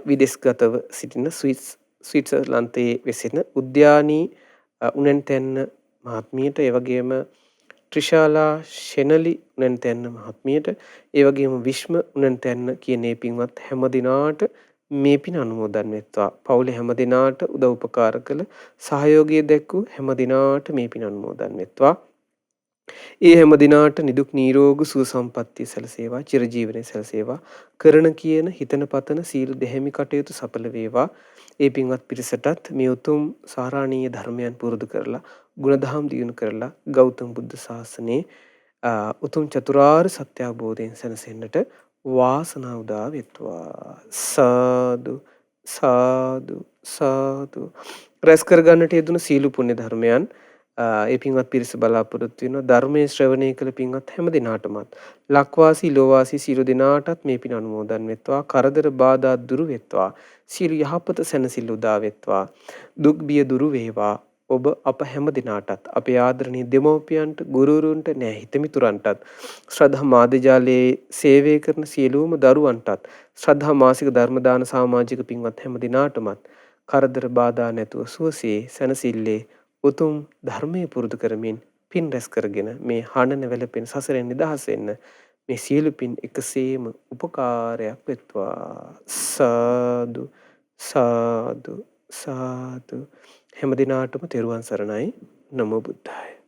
විදේශගතව සිටින ස්විට්සර්ලන්තයේ වෙසෙන උද්‍යානී උනෙන්තැන්න මහත්මියට, ඒ වගේම ත්‍රිශාලා ෂෙනලි උනෙන්තැන්න මහත්මියට, ඒ වගේම විශ්ම උනෙන්තැන්න කියන ඒ පින්වත් හැම දිනාට මේ පින් අනුමෝදන් වෙත්වා. පවුලේ හැම දිනාට උදව් උපකාර කළ සහයෝගය දැක්වූ හැම දිනාට මේ පින් අනුමෝදන් වෙත්වා. ඒ හැම දිනාට නිදුක් නිරෝග සුව සම්පන්නිය සැලසේවා. චිරජීවනයේ සැලසේවා. කරන කියන හිතන පතන සීල දෙහිමි කටයුතු සඵල වේවා. ඒ පින්වත් පිරිසටත් මේ උතුම් සාරාණීය ධර්මයන් පුරුදු කරලා ගුණධම් දියුණු කරලා ගෞතම බුද්ධ ශාසනයේ උතුම් චතුරාර්ය සත්‍ය අවබෝධයෙන් සැනසෙන්නට වාසනාව උදා වෙත්වා. සාදු සාදු සාදු. රැස් කරගන්නට යෙදුණු සීල පුණ්‍ය ධර්මයන් ඒ පින්වත් පිරිස බලාපොරොත්තු වෙනවා. ධර්මයේ ශ්‍රවණය කළ පින්වත් හැම දිනාටමත් ලක්වාසී ලෝවාසී සියලු දිනාටත් මේ පින් අනුමෝදන් වෙත්වා. කරදර බාධා දුරු වෙත්වා. සියලු යහපත සැනසෙල්ල උදා වෙත්වා. දුක් බිය දුරු වේවා. ඔබ අප හැම දිනාටත් අපේ ආදරණීය දෙමව්පියන්ට, ගුරුවරුන්ට, නෑහිත මිතුරන්ටත්, ශ්‍රද්ධා මාධ්‍යාලයේ සේවය කරන සියලුම දරුවන්ටත්, ශ්‍රද්ධා මාසික ධර්ම දාන සමාජික පින්වත් හැම දිනාටමත් කරදර බාධා නැතුව සුවසේ සැනසෙල්ලේ උතුම් ධර්මයේ පුරුදු කරමින් පින් රැස් කරගෙන මේ හඬන වැළපෙන සසරෙන් නිදහස් වෙන්න මේ සියලු පින් එකසේම උපකාරයක් වෙත්වා. සාදු සාදු සාදු. හැම දිනාටම තෙරුවන් සරණයි. නමෝ බුද්ධාය.